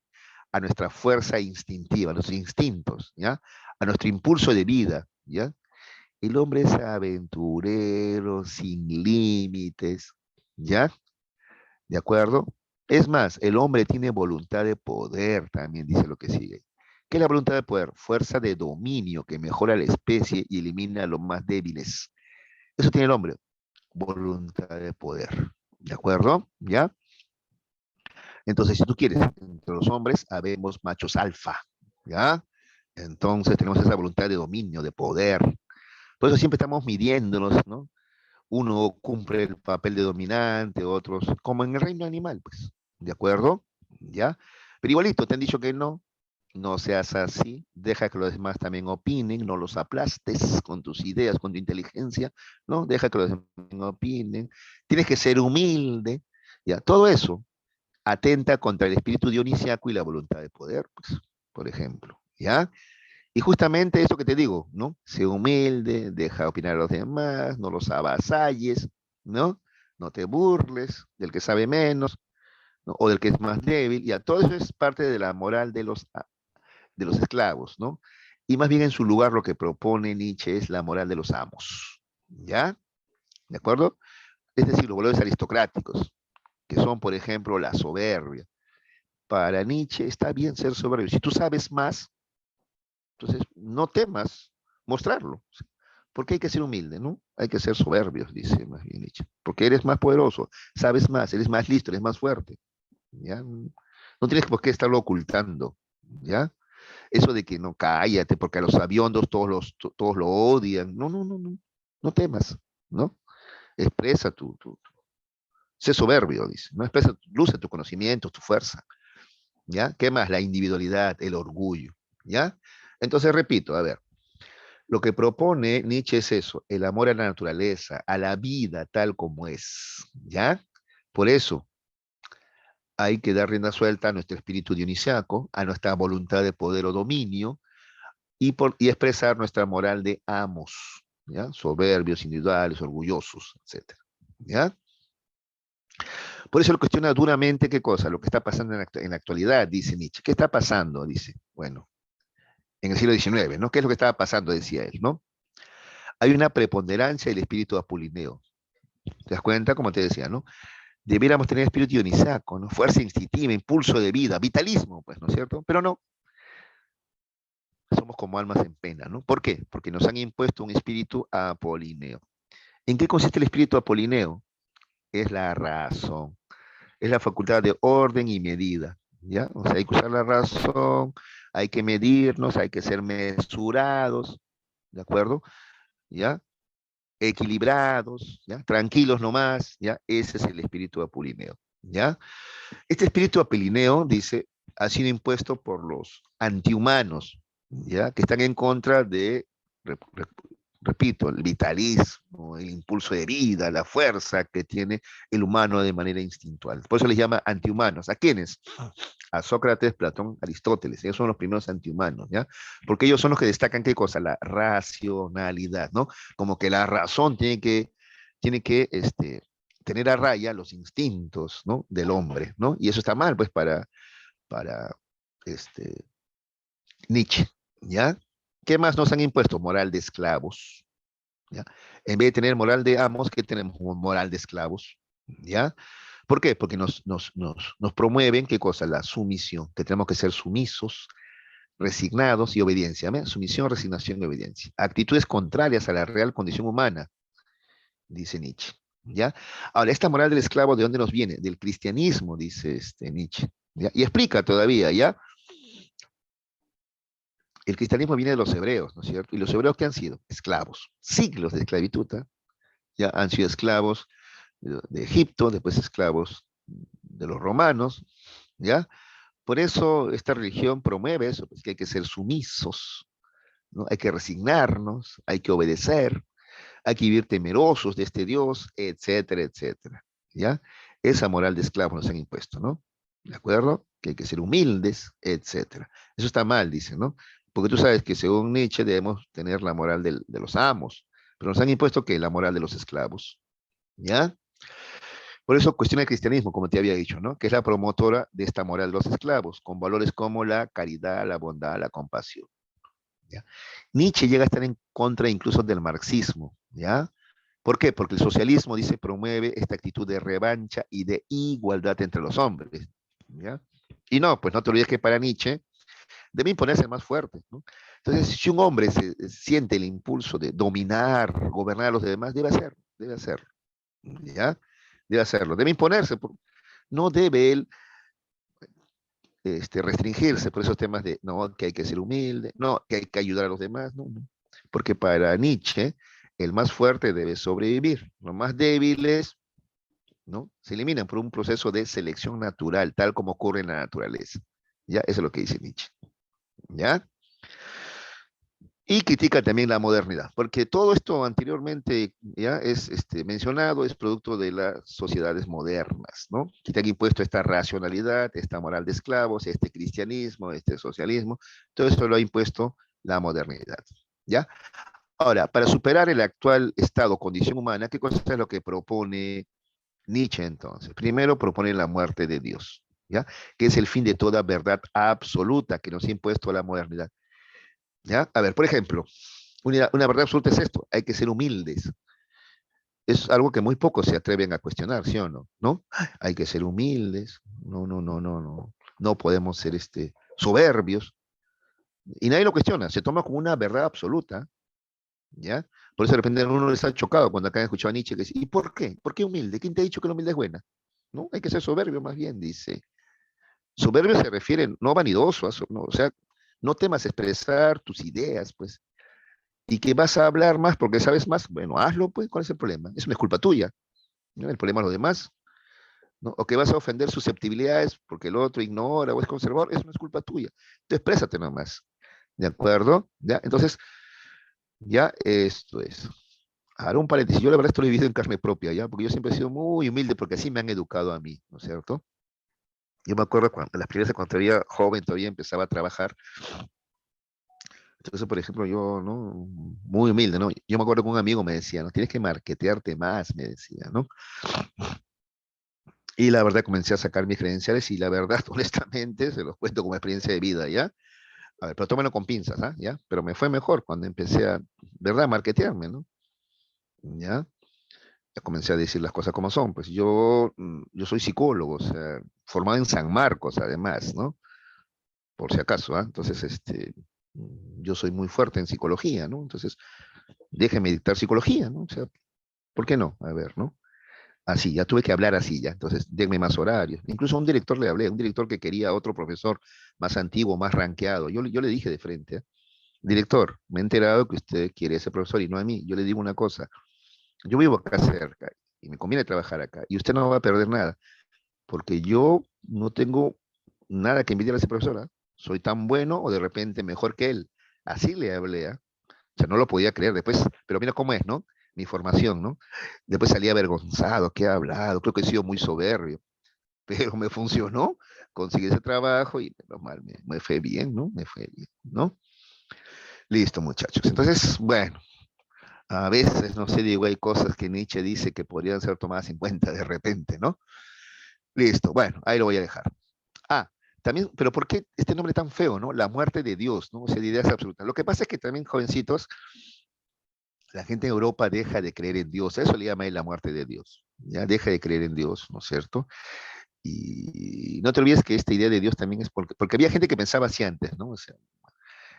a nuestra fuerza instintiva, a nuestros instintos, ¿ya? A nuestro impulso de vida, ¿ya? El hombre es aventurero, sin límites, ¿ya? ¿De acuerdo? Es más, el hombre tiene voluntad de poder, también dice lo que sigue. ¿Qué es la voluntad de poder? Fuerza de dominio que mejora la especie y elimina a los más débiles. Eso tiene el hombre, voluntad de poder. ¿De acuerdo? ¿Ya? Entonces, si tú quieres, entre los hombres habemos machos alfa, ¿ya? Entonces tenemos esa voluntad de dominio, de poder. Por eso siempre estamos midiéndonos, ¿no? Uno cumple el papel de dominante, otros, como en el reino animal, pues, ¿de acuerdo? ¿Ya? Pero igualito, te han dicho que no, no seas así, deja que los demás también opinen, no los aplastes con tus ideas, con tu inteligencia, ¿no? Deja que los demás opinen, tienes que ser humilde, ¿ya? Todo eso atenta contra el espíritu dionisiaco y la voluntad de poder, pues, por ejemplo, ¿ya? Y justamente eso que te digo, ¿no? Sé humilde, deja opinar a los demás, no los avasalles, ¿no? No te burles del que sabe menos, ¿no? O del que es más débil, ya, todo eso es parte de la moral de los esclavos, ¿no? Y más bien en su lugar lo que propone Nietzsche es la moral de los amos, ¿ya? ¿De acuerdo? Es decir, los valores aristocráticos, que son, por ejemplo, la soberbia. Para Nietzsche está bien ser soberbio. Si tú sabes más, entonces no temas mostrarlo. Porque hay que ser humilde, ¿no? Hay que ser soberbios, dice más bien Nietzsche. Porque eres más poderoso, sabes más, eres más listo, eres más fuerte. ¿Ya? No tienes por qué estarlo ocultando. ¿Ya? Eso de que no, cállate, porque a los sabiondos todos lo odian. No, no, no, no. No temas, ¿no? Expresa sé soberbio, dice. No expresa, luce tu conocimiento, tu fuerza. ¿Ya? ¿Qué más? La individualidad, el orgullo. ¿Ya? Entonces, repito, a ver, lo que propone Nietzsche es eso, el amor a la naturaleza, a la vida tal como es. ¿Ya? Por eso hay que dar rienda suelta a nuestro espíritu dionisiaco, a nuestra voluntad de poder o dominio, y expresar nuestra moral de amos, ¿ya? Soberbios, individuales, orgullosos, etcétera. ¿Ya? Por eso lo cuestiona duramente qué cosa, lo que está pasando en la actualidad, dice Nietzsche. ¿Qué está pasando? Dice, bueno, en el siglo XIX, ¿no? ¿Qué es lo que estaba pasando? Decía él, ¿no? Hay una preponderancia del espíritu apulineo. ¿Te das cuenta? Como te decía, ¿no? Debiéramos tener espíritu dionisaco, ¿no? Fuerza instintiva, impulso de vida, vitalismo, pues, ¿no es cierto? Pero no, somos como almas en pena, ¿no? ¿Por qué? Porque nos han impuesto un espíritu apolineo. ¿En qué consiste el espíritu apolineo? Es la razón, es la facultad de orden y medida, ¿ya? O sea, hay que usar la razón, hay que medirnos, hay que ser mesurados, ¿de acuerdo? ¿Ya? Equilibrados, ¿ya? Tranquilos nomás, ¿ya? Ese es el espíritu apolineo, ¿ya? Este espíritu apolineo, dice, ha sido impuesto por los antihumanos, ¿ya? Que están en contra de, repito, el vitalismo, el impulso de vida, la fuerza que tiene el humano de manera instintual. Por eso les llama antihumanos. ¿A quiénes? A Sócrates, Platón, Aristóteles. Ellos son los primeros antihumanos, ¿ya? Porque ellos son los que destacan qué cosa, la racionalidad, ¿no? Como que la razón tiene que tener a raya los instintos, ¿no? Del hombre, ¿no? Y eso está mal, pues, para este, Nietzsche, ¿ya? ¿Qué más nos han impuesto? Moral de esclavos, ¿ya? En vez de tener moral de amos, ¿qué tenemos? Moral de esclavos, ¿ya? ¿Por qué? Porque nos promueven, ¿qué cosa? La sumisión, que tenemos que ser sumisos, resignados y obediencia. ¿Ve? Sumisión, resignación y obediencia. Actitudes contrarias a la real condición humana, dice Nietzsche. ¿Ya? Ahora, esta moral del esclavo, ¿de dónde nos viene? Del cristianismo, dice Nietzsche. ¿Ya? Y explica todavía, ¿ya? El cristianismo viene de los hebreos, ¿no es cierto? ¿Y los hebreos qué han sido? Esclavos. Siglos de esclavitud, ¿eh? Ya han sido esclavos de Egipto, después esclavos de los romanos, ¿ya? Por eso esta religión promueve eso, pues, que hay que ser sumisos, ¿no? Hay que resignarnos, hay que obedecer, hay que vivir temerosos de este Dios, etcétera, etcétera, ¿ya? Esa moral de esclavos nos han impuesto, ¿no? ¿De acuerdo? Que hay que ser humildes, etcétera. Eso está mal, dice, ¿no? Porque tú sabes que según Nietzsche debemos tener la moral de los amos, pero nos han impuesto que la moral de los esclavos, ¿ya? Por eso cuestiona el cristianismo, como te había dicho, ¿no? Que es la promotora de esta moral de los esclavos, con valores como la caridad, la bondad, la compasión, ¿ya? Nietzsche llega a estar en contra incluso del marxismo, ¿ya? ¿Por qué? Porque el socialismo, dice, promueve esta actitud de revancha y de igualdad entre los hombres, ¿ya? Y no, pues no te olvides que para Nietzsche debe imponerse más fuerte, ¿no? Entonces, si un hombre siente el impulso de dominar, gobernar a los demás, debe hacerlo, ¿ya? Debe hacerlo, debe imponerse, no debe él restringirse por esos temas de, no, que hay que ser humilde, no, que hay que ayudar a los demás, no, no. Porque para Nietzsche, el más fuerte debe sobrevivir, los más débiles, ¿no? Se eliminan por un proceso de selección natural, tal como ocurre en la naturaleza. ¿Ya? Eso es lo que dice Nietzsche. ¿Ya? Y critica también la modernidad, porque todo esto anteriormente ya es mencionado, es producto de las sociedades modernas, ¿no? Que te han impuesto esta racionalidad, esta moral de esclavos, este cristianismo, este socialismo, todo eso lo ha impuesto la modernidad, ¿ya? Ahora, para superar el actual estado, condición humana, ¿qué cosa es lo que propone Nietzsche entonces? Primero propone la muerte de Dios, ¿ya? Que es el fin de toda verdad absoluta que nos ha impuesto la modernidad. ¿Ya? A ver, por ejemplo, una verdad absoluta es esto, hay que ser humildes. es algo que muy pocos se atreven a cuestionar, ¿sí o no? ¿No? Hay que ser humildes, no, no, no, no, no, no podemos ser soberbios, y nadie lo cuestiona, se toma como una verdad absoluta, ¿ya? Por eso de repente a uno le está chocado cuando acá han escuchado a Nietzsche que dice, ¿y por qué? ¿Por qué humilde? ¿Quién te ha dicho que la humildad es buena? ¿No? Hay que ser soberbio más bien, dice. Soberbio se refiere, no vanidoso, no, o sea, no temas expresar tus ideas, pues, y que vas a hablar más porque sabes más, bueno, hazlo, pues, ¿cuál es el problema? Eso no es culpa tuya, ¿no? El problema es los demás, ¿no? O que vas a ofender susceptibilidades porque el otro ignora o es conservador, eso no es culpa tuya. Tú exprésate nomás, ¿de acuerdo? ¿Ya? Entonces, ya esto es. Ahora un paréntesis, yo la verdad esto lo he vivido en carne propia, ¿ya? Porque yo siempre he sido muy humilde porque así me han educado a mí, ¿no es cierto? Yo me acuerdo cuando, las primeras cuando todavía joven, todavía empezaba a trabajar. Entonces, por ejemplo, yo, ¿no? Muy humilde, ¿no? Yo me acuerdo que un amigo me decía, ¿no? Tienes que marketearte más, me decía, ¿no? Y la verdad comencé a sacar mis credenciales y la verdad, honestamente, se los cuento como experiencia de vida, ¿ya? A ver, pero tómalo con pinzas, ¿ah? ¿Ya? Pero me fue mejor cuando empecé a, ¿verdad? Marketearme, ¿no? ¿Ya? Ya comencé a decir las cosas como son. Pues yo soy psicólogo, o sea, formado en San Marcos, además, ¿no? Por si acaso, ¿ah? Entonces, yo soy muy fuerte en psicología, ¿no? Entonces, déjeme dictar psicología, ¿no? O sea, ¿por qué no? A ver, ¿no? Así, ya tuve que hablar así, ya. Entonces, denme más horarios. Incluso a un director le hablé, un director que quería a otro profesor más antiguo, más rankeado. Yo le dije de frente, ¿eh? Director, me he enterado que usted quiere a ese profesor y no a mí. Yo le digo una cosa, yo vivo acá cerca y me conviene trabajar acá y usted no va a perder nada, porque yo no tengo nada que envidiar a ese profesor, ¿ah? Soy tan bueno o de repente mejor que él. Así le hablé, ¿ah? O sea, no lo podía creer después, pero mira cómo es, ¿no? Mi formación, ¿no? Después salí avergonzado, ¿qué he hablado? Creo que he sido muy soberbio, pero me funcionó, conseguí ese trabajo y menos mal, me fue bien, ¿no? Me fue bien, ¿no? Listo, muchachos. Entonces, bueno, a veces, no sé, digo, hay cosas que Nietzsche dice que podrían ser tomadas en cuenta de repente, ¿no? Listo, bueno, ahí lo voy a dejar. Ah, también, pero ¿por qué este nombre tan feo, ¿no? La muerte de Dios, ¿no? O sea, de ideas absolutas. Lo que pasa es que también, jovencitos, la gente en Europa deja de creer en Dios. A eso le llama él la muerte de Dios. Ya deja de creer en Dios, ¿no es cierto? Y no te olvides que esta idea de Dios también es porque había gente que pensaba así antes, ¿no? O sea,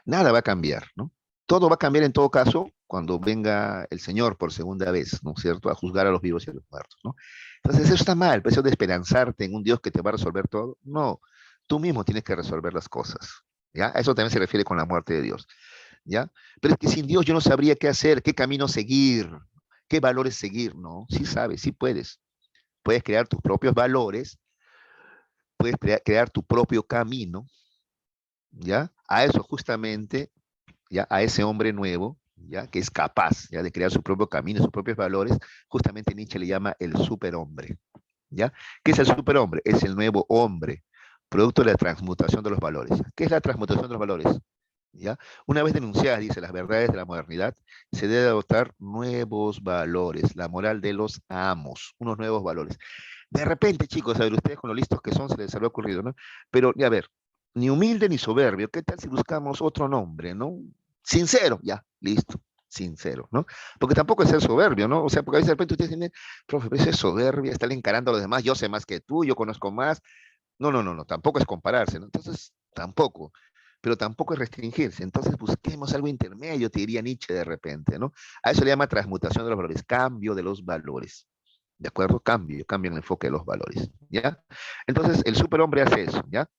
nada va a cambiar, ¿no? Todo va a cambiar en todo caso cuando venga el Señor por segunda vez, ¿no es cierto? A juzgar a los vivos y a los muertos, ¿no? Entonces eso está mal, pues eso de esperanzarte en un Dios que te va a resolver todo. No, tú mismo tienes que resolver las cosas, ¿ya? A eso también se refiere con la muerte de Dios, ¿ya? Pero es que sin Dios yo no sabría qué hacer, qué camino seguir, qué valores seguir, ¿no? Sí sabes, sí puedes. Puedes crear tus propios valores, puedes crear tu propio camino, ¿ya? A eso justamente, ¿ya? A ese hombre nuevo, ¿ya? Que es capaz, ¿ya? De crear su propio camino, sus propios valores, justamente Nietzsche le llama el superhombre, ¿ya? ¿Qué es el superhombre? Es el nuevo hombre, producto de la transmutación de los valores. ¿Qué es la transmutación de los valores? ¿Ya? Una vez denunciadas, dice, las verdades de la modernidad, se debe adoptar nuevos valores, la moral de los amos, unos nuevos valores. De repente, chicos, a ver, ustedes con lo listos que son, se les habrá ocurrido, ¿no? Pero, a ver, ni humilde ni soberbio, ¿qué tal si buscamos otro nombre, ¿no? Sincero, ya, listo, sincero, ¿no? Porque tampoco es ser soberbio, ¿no? O sea, porque a veces de repente ustedes dicen, profe, pero eso es soberbia, estar encarando a los demás, yo sé más que tú, yo conozco más. No, no, no, no, tampoco es compararse, ¿no? Entonces, tampoco, pero tampoco es restringirse. Entonces, busquemos algo intermedio, te diría Nietzsche de repente, ¿no? A eso le llama transmutación de los valores, cambio de los valores. ¿De acuerdo? Cambio en el enfoque de los valores, ¿ya? Entonces, el superhombre hace eso, ¿ya?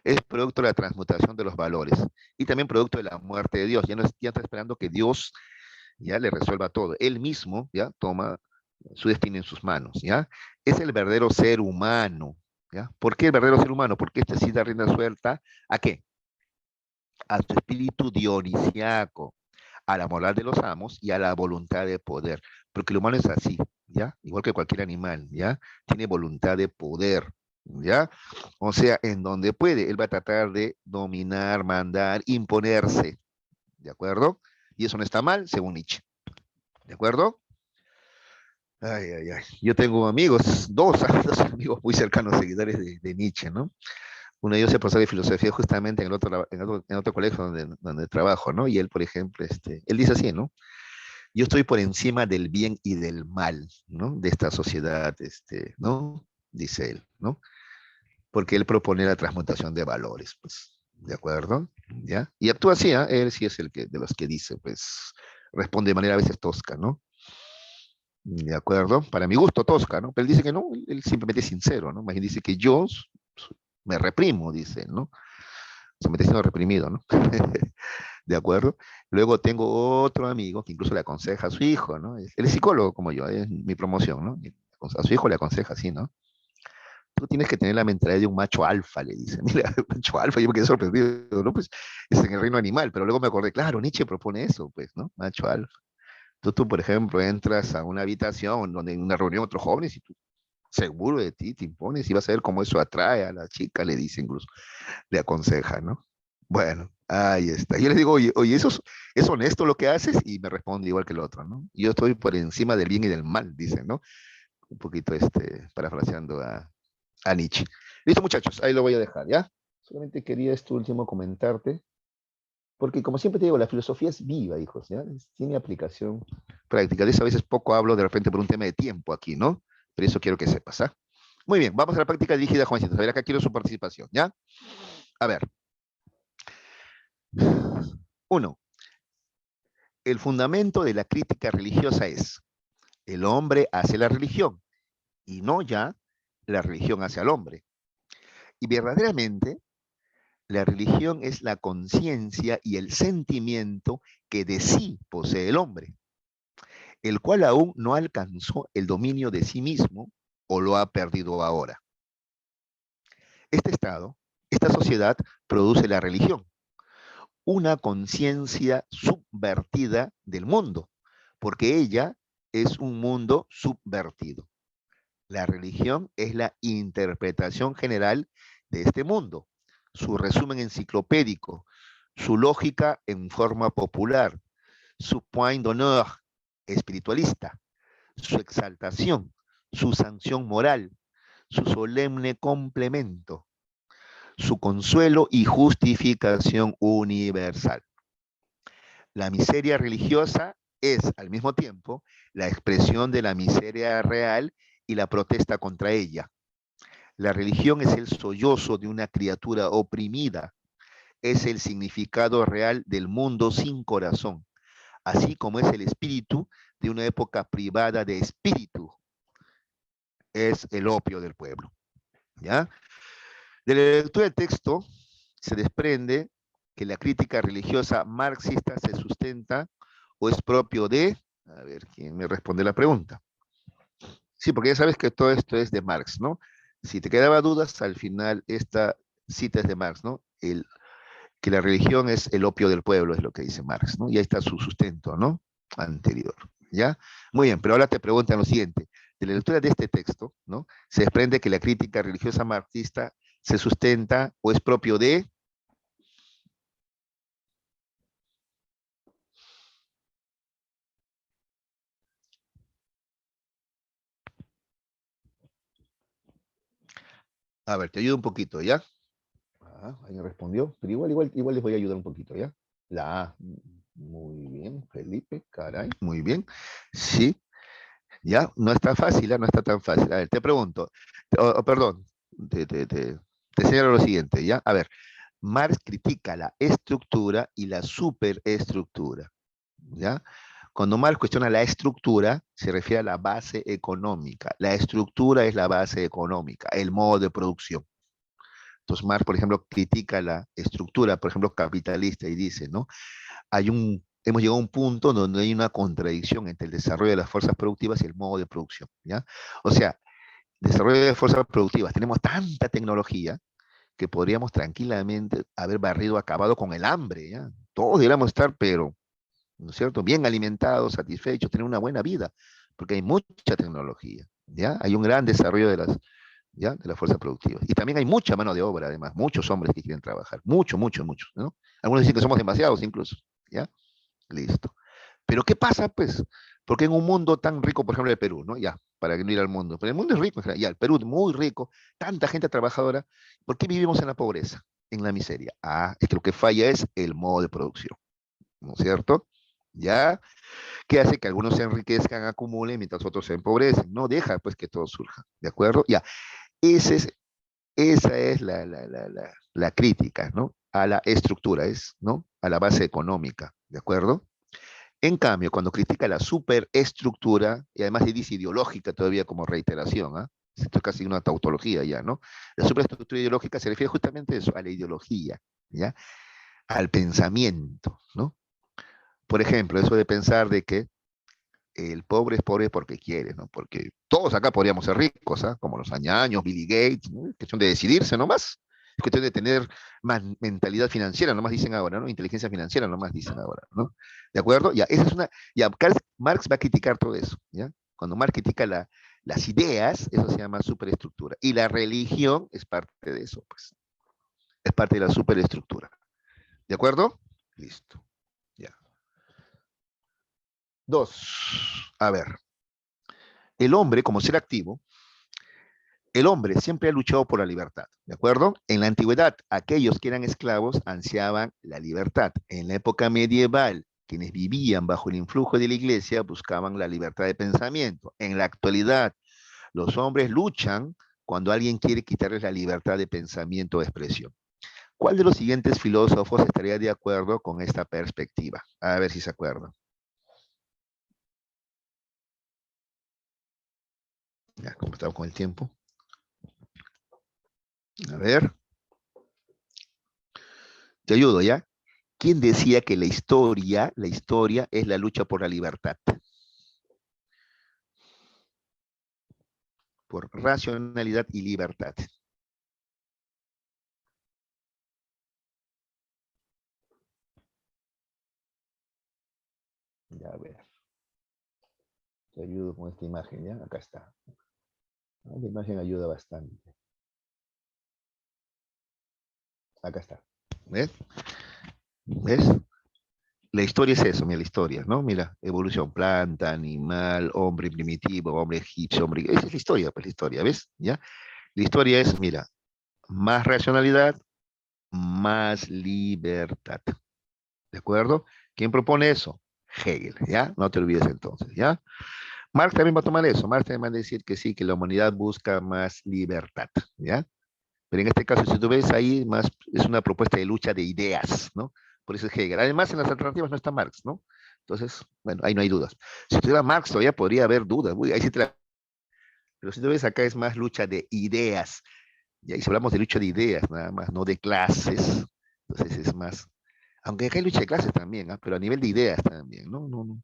Es producto de la transmutación de los valores y también producto de la muerte de Dios. Ya está esperando que Dios ya le resuelva todo. Él mismo, ya, toma su destino en sus manos, ¿ya? Es el verdadero ser humano, ¿ya? ¿Por qué el verdadero ser humano? Porque este sí da rienda suelta, ¿a qué? A su espíritu dionisiaco, a la moral de los amos y a la voluntad de poder. Porque el humano es así, ¿ya? Igual que cualquier animal, ¿ya? Tiene voluntad de poder, ¿ya? O sea, en donde puede, él va a tratar de dominar, mandar, imponerse, ¿de acuerdo? Y eso no está mal, según Nietzsche, ¿de acuerdo? Ay, ay, ay. Yo tengo amigos, dos amigos muy cercanos, seguidores de Nietzsche, ¿no? Uno de ellos es profesor de filosofía justamente en otro colegio donde trabajo, ¿no? Y él, por ejemplo, él dice así, ¿no? Yo estoy por encima del bien y del mal, ¿no? De esta sociedad, ¿no? Dice él, ¿no? Porque él propone la transmutación de valores, pues, ¿de acuerdo? ¿Ya? Y actúa así, ¿eh? Él sí es el que, de los que dice, pues, responde de manera a veces tosca, ¿no? ¿De acuerdo? Para mi gusto, tosca, ¿no? Pero él dice que no, él simplemente es sincero, ¿no? Más bien dice que yo me reprimo, dice, ¿no? Se me está siendo reprimido, ¿no? ¿De acuerdo? Luego tengo otro amigo que incluso le aconseja a su hijo, ¿no? Él es psicólogo como yo, es mi promoción, ¿no? Y a su hijo le aconseja así, ¿no? Tú tienes que tener la mentalidad de un macho alfa, le dice. Mira, macho alfa, yo me quedé sorprendido, ¿no? Pues es en el reino animal, pero luego me acordé, claro, Nietzsche propone eso, pues, ¿no? Macho alfa. Tú, por ejemplo, entras a una habitación donde en una reunión otros jóvenes y tú seguro de ti te impones y vas a ver cómo eso atrae a la chica, le dice incluso, le aconseja, ¿no? Bueno, ahí está. Yo le digo, oye, es honesto lo que haces? Y me responde igual que el otro, ¿no? Yo estoy por encima del bien y del mal, dicen, ¿no? Un poquito, parafraseando a Nietzsche. Listo, muchachos, ahí lo voy a dejar, ¿ya? Solamente quería esto último comentarte, porque como siempre te digo, la filosofía es viva, hijos, ¿ya? Tiene aplicación práctica. De eso a veces poco hablo de repente por un tema de tiempo aquí, ¿no? Pero eso quiero que sepas, ¿ah? Muy bien, vamos a la práctica dirigida, Juancito. A ver, acá quiero su participación, ¿ya? A ver. Uno, el fundamento de la crítica religiosa es, el hombre hace la religión y no ya la religión hace al hombre. Y verdaderamente, la religión es la conciencia y el sentimiento que de sí posee el hombre, el cual aún no alcanzó el dominio de sí mismo o lo ha perdido ahora. Este estado, esta sociedad produce la religión, una conciencia subvertida del mundo, porque ella es un mundo subvertido. La religión es la interpretación general de este mundo, su resumen enciclopédico, su lógica en forma popular, su point d'honneur espiritualista, su exaltación, su sanción moral, su solemne complemento, su consuelo y justificación universal. La miseria religiosa es, al mismo tiempo, la expresión de la miseria real y la protesta contra ella. La religión es el sollozo de una criatura oprimida, es el significado real del mundo sin corazón, así como es el espíritu de una época privada de espíritu, es el opio del pueblo. ¿Ya? De la lectura del texto se desprende que la crítica religiosa marxista se sustenta o es propio de, a ver, ¿quién me responde la pregunta? Sí, porque ya sabes que todo esto es de Marx, ¿no? Si te quedaba dudas, al final esta cita es de Marx, ¿no? Que la religión es el opio del pueblo, es lo que dice Marx, ¿no? Y ahí está su sustento, ¿no? Anterior, ¿ya? Muy bien, pero ahora te preguntan lo siguiente. De la lectura de este texto, ¿no? Se desprende que la crítica religiosa marxista se sustenta o es propio de... A ver, te ayudo un poquito, ¿ya? Ah, ahí me respondió, pero igual les voy a ayudar un poquito, ¿ya? La A, muy bien, Felipe, caray, muy bien. Sí, ya, no está fácil, ¿eh? No está tan fácil. A ver, te pregunto, perdón, te señalo lo siguiente, ¿ya? A ver, Marx critica la estructura y la superestructura, ¿ya? Cuando Marx cuestiona la estructura, se refiere a la base económica. La estructura es la base económica, el modo de producción. Entonces Marx, por ejemplo, critica la estructura, por ejemplo, capitalista y dice, ¿no? Hemos llegado a un punto donde hay una contradicción entre el desarrollo de las fuerzas productivas y el modo de producción, ¿ya? O sea, desarrollo de fuerzas productivas, tenemos tanta tecnología que podríamos tranquilamente haber barrido, acabado con el hambre, ¿ya? Todos deberíamos estar, pero, ¿no es cierto?, bien alimentados, satisfechos, tener una buena vida, porque hay mucha tecnología, ¿ya? Hay un gran desarrollo de ¿ya? De las fuerzas productivas. Y también hay mucha mano de obra, además, muchos hombres que quieren trabajar, muchos, ¿no? Algunos dicen que somos demasiados incluso, ¿ya? Listo. Pero ¿qué pasa, pues? Porque en un mundo tan rico, por ejemplo, el Perú, ¿no? Ya, para que no ir al mundo. Pero el mundo es rico, en general. Ya, el Perú es muy rico, tanta gente trabajadora. ¿Por qué vivimos en la pobreza, en la miseria? Ah, es que lo que falla es el modo de producción, ¿no es cierto? ¿ya? Que hace que algunos se enriquezcan, acumulen, mientras otros se empobrecen. No deja, pues, que todo surja, ¿de acuerdo? Ya, ese es, esa es la crítica, ¿no? A la estructura, ¿no? A la base económica, ¿de acuerdo? En cambio, cuando critica la superestructura, y además se dice ideológica todavía como reiteración, ¿ah? Esto es casi una tautología ya, ¿no? La superestructura ideológica se refiere justamente a eso, a la ideología, ¿ya? Al pensamiento, ¿no? Por ejemplo, eso de pensar de que el pobre es pobre porque quiere, ¿no? Porque todos acá podríamos ser ricos, ¿ah? Como los Añaños, Billy Gates, ¿no? Es cuestión de decidirse nomás. Es cuestión de tener más mentalidad financiera, nomás dicen ahora, ¿no? Inteligencia financiera, nomás dicen ahora, ¿no? ¿De acuerdo? Ya, esa es una. Ya, Marx va a criticar todo eso, ¿ya? Cuando Marx critica las ideas, eso se llama superestructura. Y la religión es parte de eso, pues. Es parte de la superestructura. ¿De acuerdo? Listo. Ya. Dos. A ver. El hombre, como ser activo, el hombre siempre ha luchado por la libertad, ¿de acuerdo? En la antigüedad, aquellos que eran esclavos ansiaban la libertad. En la época medieval, quienes vivían bajo el influjo de la iglesia buscaban la libertad de pensamiento. En la actualidad, los hombres luchan cuando alguien quiere quitarles la libertad de pensamiento o expresión. ¿Cuál de los siguientes filósofos estaría de acuerdo con esta perspectiva? A ver si se acuerdan. Ya, ¿cómo estamos con el tiempo? A ver, te ayudo, ¿ya? ¿Quién decía que la historia es la lucha por la libertad? Por racionalidad y libertad. Ya, a ver, te ayudo con esta imagen, ¿ya? Acá está. La imagen ayuda bastante. Acá está. ¿Ves? ¿Ves? La historia es eso, mira, la historia, ¿no? Mira, evolución, planta, animal, hombre primitivo, hombre egipcio, hombre... Esa es la historia, pues la historia, ¿ves? ¿Ya? La historia es, mira, más racionalidad, más libertad. ¿De acuerdo? ¿Quién propone eso? Hegel, ¿ya? No te olvides entonces, ¿ya? Marx también va a tomar eso. Marx también va a decir que sí, que la humanidad busca más libertad, ¿ya? Pero en este caso, si tú ves ahí, más es una propuesta de lucha de ideas, ¿no? Por eso es Hegel. Además, en las alternativas no está Marx, ¿no? Entonces, bueno, ahí no hay dudas. Si tuviera Marx, todavía podría haber dudas. Uy, ahí sí te la... Pero si tú ves acá es más lucha de ideas. Y ahí si hablamos de lucha de ideas, nada más, no de clases. Entonces es más. Aunque acá hay lucha de clases también, ¿ah? Pero a nivel de ideas también, ¿no? No, no.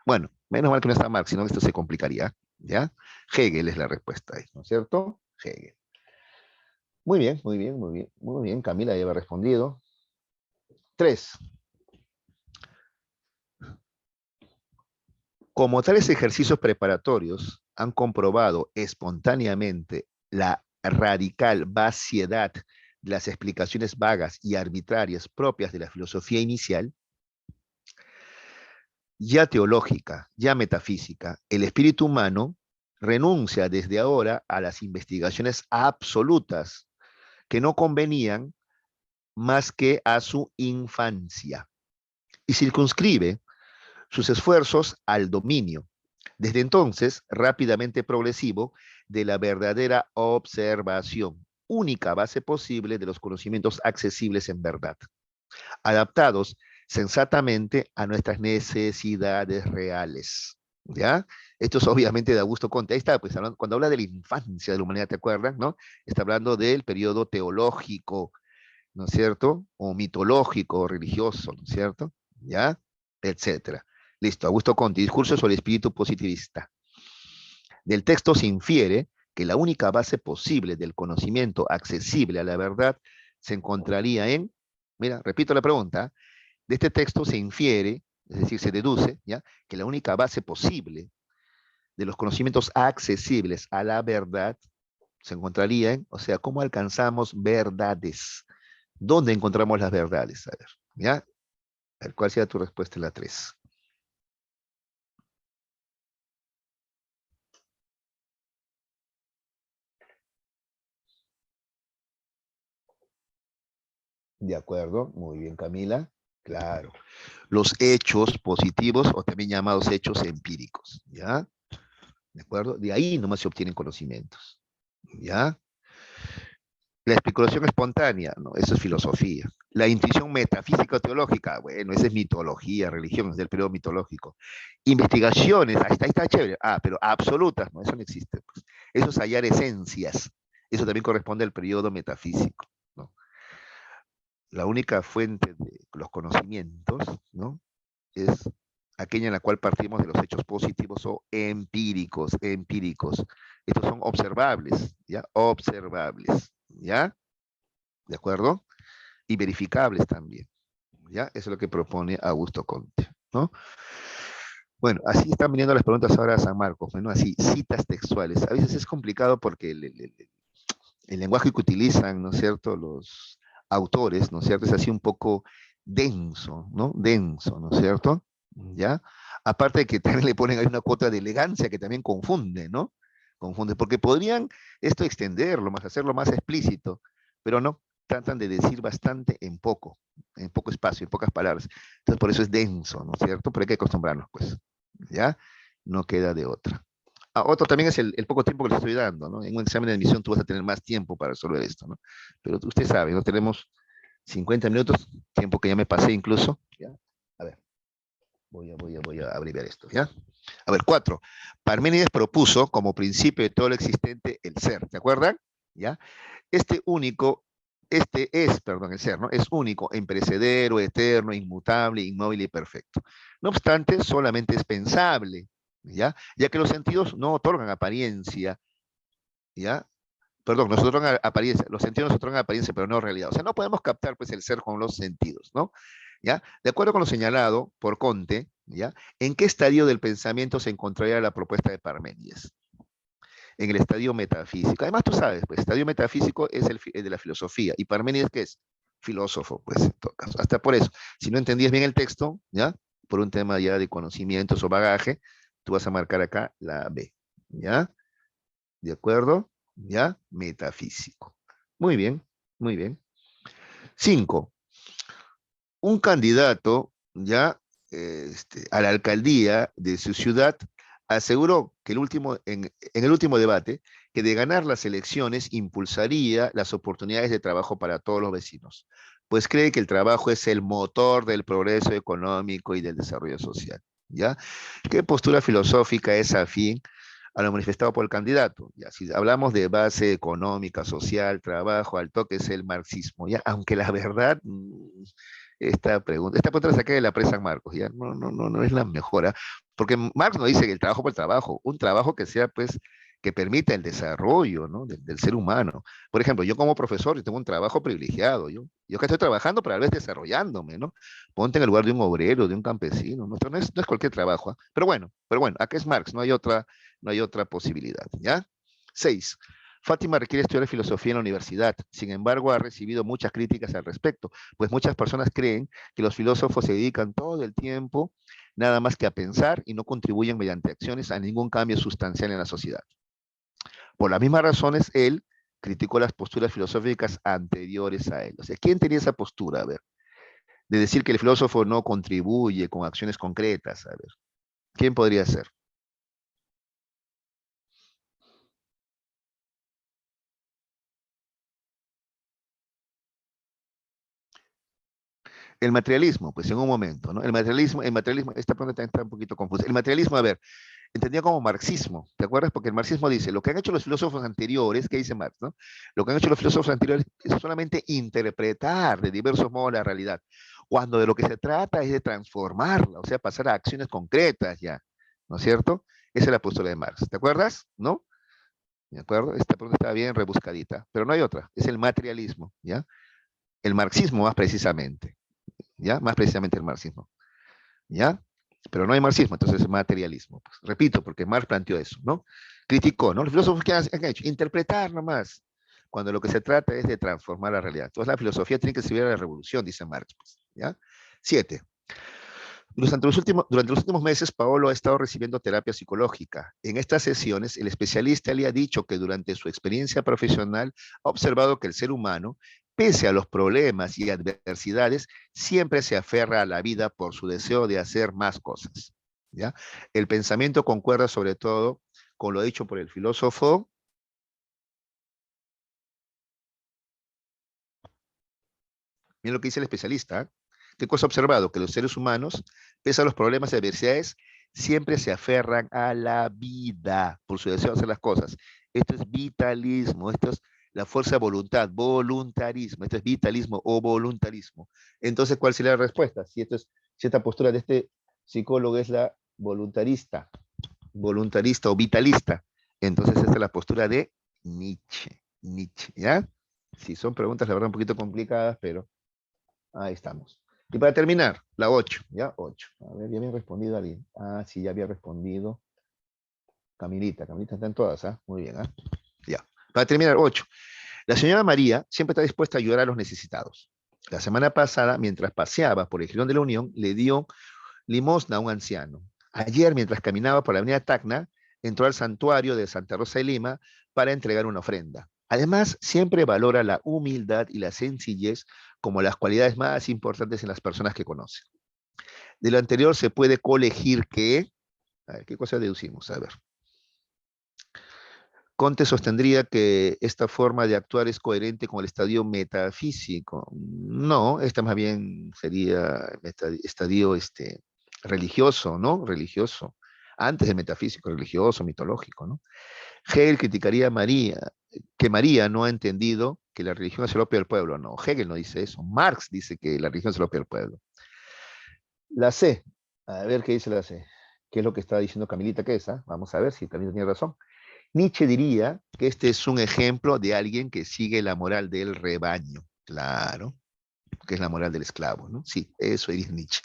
Bueno, menos mal que no está Marx, sino que esto se complicaría, ¿ya? Hegel es la respuesta ahí, ¿no es cierto? Hegel. Muy bien, muy bien, muy bien, muy bien. Camila ya había respondido. Tres. Como tales ejercicios preparatorios han comprobado espontáneamente la radical vaciedad de las explicaciones vagas y arbitrarias propias de la filosofía inicial, ya teológica, ya metafísica, el espíritu humano renuncia desde ahora a las investigaciones absolutas que no convenían más que a su infancia y circunscribe sus esfuerzos al dominio, desde entonces rápidamente progresivo, de la verdadera observación, única base posible de los conocimientos accesibles en verdad, adaptados sensatamente a nuestras necesidades reales. ¿Ya? Esto es obviamente de Augusto Conte. Ahí está, pues hablando, cuando habla de la infancia de la humanidad, ¿te acuerdas? ¿No? Está hablando del periodo teológico, ¿no es cierto? O mitológico, o religioso, ¿no es cierto? ¿Ya? Etcétera. Listo, Augusto Conte, discurso sobre el espíritu positivista. Del texto se infiere que la única base posible del conocimiento accesible a la verdad se encontraría en, mira, repito la pregunta, de este texto se infiere, es decir, se deduce, ¿ya? Que la única base posible de los conocimientos accesibles a la verdad se encontraría en, o sea, ¿cómo alcanzamos verdades? ¿Dónde encontramos las verdades? A ver, ¿ya? A ver, ¿cuál sea tu respuesta en la 3? De acuerdo, muy bien, Camila. Claro. Los hechos positivos o también llamados hechos empíricos, ¿ya? ¿De acuerdo? De ahí nomás se obtienen conocimientos, ¿ya? La especulación espontánea, no, eso es filosofía. La intuición metafísica o teológica, bueno, esa es mitología, religión, es del periodo mitológico. Investigaciones, ahí está chévere. Ah, pero absolutas, no, eso no existe. Pues. Eso es hallar esencias. Eso también corresponde al periodo metafísico, ¿no? La única fuente de los conocimientos, ¿no? Es aquella en la cual partimos de los hechos positivos o empíricos, empíricos. Estos son observables, ¿ya? Observables, ¿ya? ¿De acuerdo? Y verificables también, ¿ya? Eso es lo que propone Augusto Comte, ¿no? Bueno, así están viniendo las preguntas ahora a San Marcos, ¿no? Así, citas textuales. A veces es complicado porque el lenguaje que utilizan, ¿no es cierto?, los autores, ¿no es cierto?, es así un poco denso, ¿no? Denso, ¿no es cierto? ¿Ya? Aparte de que también le ponen ahí una cuota de elegancia que también confunde, ¿no? Confunde, porque podrían esto extenderlo más, hacerlo más explícito, pero no, tratan de decir bastante en poco espacio, en pocas palabras. Entonces por eso es denso, ¿no es cierto? Pero hay que acostumbrarnos, pues, ¿ya? No queda de otra. Ah, otro también es el poco tiempo que le estoy dando, ¿no? En un examen de admisión tú vas a tener más tiempo para resolver esto, ¿no? Pero usted sabe, ¿no? Tenemos 50 minutos, tiempo que ya me pasé incluso, ¿ya? A ver, voy a abreviar esto, ¿ya? A ver, 4. Parménides propuso como principio de todo lo existente el ser, ¿te acuerdan? ¿Ya? Este único, perdón, el ser, ¿no? Es único, imperecedero, eterno, inmutable, inmóvil y perfecto. No obstante, solamente es pensable, ¿ya? Ya que los sentidos no otorgan apariencia, ¿ya? Perdón, nos otorgan apariencia, los sentidos nos otorgan apariencia, pero no realidad. O sea, no podemos captar pues el ser con los sentidos, ¿no? ¿Ya? De acuerdo con lo señalado por Conte, ¿ya? ¿En qué estadio del pensamiento se encontraría la propuesta de Parménides? En el estadio metafísico. Además, tú sabes, pues, estadio metafísico es el de la filosofía. ¿Y Parménides qué es? Filósofo, pues, en todo caso. Hasta por eso, si no entendías bien el texto, ¿ya? Por un tema ya de conocimientos o bagaje, tú vas a marcar acá la B, ¿ya? ¿De acuerdo? ¿Ya? Metafísico. Muy bien, muy bien. 5. Un candidato, ¿ya? A la alcaldía de su ciudad aseguró que en el último debate que de ganar las elecciones impulsaría las oportunidades de trabajo para todos los vecinos, pues cree que el trabajo es el motor del progreso económico y del desarrollo social. ¿Ya? ¿Qué postura filosófica es afín a lo manifestado por el candidato? Ya, si hablamos de base económica, social, trabajo, al toque es el marxismo, ¿ya? Aunque la verdad, esta pregunta la saqué de la presa San Marcos, ya no es la mejor, ¿ah? Porque Marx no dice que el trabajo por el trabajo, un trabajo que sea, pues, que permita el desarrollo, ¿no? del ser humano. Por ejemplo, yo como profesor, yo tengo un trabajo privilegiado, yo que estoy trabajando, pero a la vez desarrollándome, ¿no? Ponte en el lugar de un obrero, de un campesino, ¿no? Esto no es cualquier trabajo, ¿ah? Pero bueno, acá es Marx, no hay otra posibilidad, ¿ya? 6. Fátima requiere estudiar filosofía en la universidad, sin embargo ha recibido muchas críticas al respecto, pues muchas personas creen que los filósofos se dedican todo el tiempo nada más que a pensar y no contribuyen mediante acciones a ningún cambio sustancial en la sociedad. Por las mismas razones, él criticó las posturas filosóficas anteriores a él. O sea, ¿quién tenía esa postura? A ver, de decir que el filósofo no contribuye con acciones concretas. A ver, ¿quién podría ser? El materialismo, pues en un momento, ¿no? El materialismo, esta pregunta también está un poquito confusa. El materialismo, a ver, entendía como marxismo, ¿te acuerdas? Porque el marxismo dice, lo que han hecho los filósofos anteriores, ¿qué dice Marx, no? Lo que han hecho los filósofos anteriores es solamente interpretar de diversos modos la realidad, cuando de lo que se trata es de transformarla, o sea, pasar a acciones concretas ya, ¿no es cierto? Esa es la postura de Marx, ¿te acuerdas? ¿No? ¿De acuerdo? Esta pregunta está bien rebuscadita, pero no hay otra, es el materialismo, ¿ya? El marxismo más precisamente, ¿ya? Más precisamente el marxismo. ¿Ya? Pero no hay marxismo, entonces es materialismo. Pues, repito, porque Marx planteó eso, ¿no? Criticó, ¿no? Los filósofos que han hecho, interpretar nomás, cuando lo que se trata es de transformar la realidad. Entonces la filosofía tiene que servir a la revolución, dice Marx, pues, ¿ya? 7. Durante los últimos meses, Paolo ha estado recibiendo terapia psicológica. En estas sesiones, el especialista le ha dicho que durante su experiencia profesional ha observado que el ser humano pese a los problemas y adversidades, siempre se aferra a la vida por su deseo de hacer más cosas. ¿Ya? El pensamiento concuerda sobre todo con lo dicho por el filósofo. Miren lo que dice el especialista. ¿Qué cosa ha observado? Que los seres humanos, pese a los problemas y adversidades, siempre se aferran a la vida por su deseo de hacer las cosas. Esto es vitalismo, esto es la fuerza de voluntad, voluntarismo, esto es vitalismo o voluntarismo. Entonces, ¿cuál sería la respuesta? Si esta postura de este psicólogo es la voluntarista o vitalista, entonces esta es la postura de Nietzsche, ¿ya? Sí, son preguntas, la verdad, un poquito complicadas, pero ahí estamos. Y para terminar, la 8, ¿ya? 8. A ver, ya había respondido alguien. Ah, sí, ya había respondido. Camilita está en todas, ¿ah? Muy bien, ¿ah? Ya. Para terminar, 8. La señora María siempre está dispuesta a ayudar a los necesitados. La semana pasada, mientras paseaba por el Girón de la Unión, le dio limosna a un anciano. Ayer, mientras caminaba por la avenida Tacna, entró al santuario de Santa Rosa de Lima para entregar una ofrenda. Además, siempre valora la humildad y la sencillez como las cualidades más importantes en las personas que conoce. De lo anterior se puede colegir que, a ver, ¿qué cosa deducimos? A ver. Conte sostendría que esta forma de actuar es coherente con el estadio metafísico. No, esta más bien sería estadio religioso, ¿no? Religioso. Antes del metafísico, religioso, mitológico, ¿no? Hegel criticaría a María, que María no ha entendido que la religión es el opio del pueblo. No, Hegel no dice eso. Marx dice que la religión es el opio del pueblo. La C. A ver qué dice la C. ¿Qué es lo que está diciendo Camilita que es? Vamos a ver si también tiene razón. Nietzsche diría que este es un ejemplo de alguien que sigue la moral del rebaño. Claro, que es la moral del esclavo, ¿no? Sí, eso diría Nietzsche,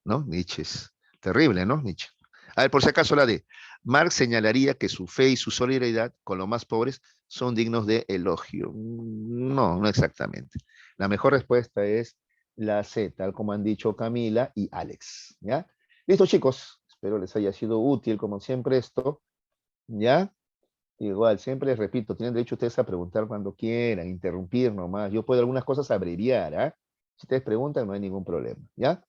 ¿no? Nietzsche es terrible, ¿no? Nietzsche. A ver, por si acaso la D. Marx señalaría que su fe y su solidaridad con los más pobres son dignos de elogio. No, no exactamente. La mejor respuesta es la C, tal como han dicho Camila y Alex, ¿ya? Listo, chicos. Espero les haya sido útil, como siempre, esto, ¿ya? Igual, siempre les repito, tienen derecho ustedes a preguntar cuando quieran, interrumpir nomás. Yo puedo algunas cosas abreviar, ¿ah? Si ustedes preguntan, no hay ningún problema, ¿ya?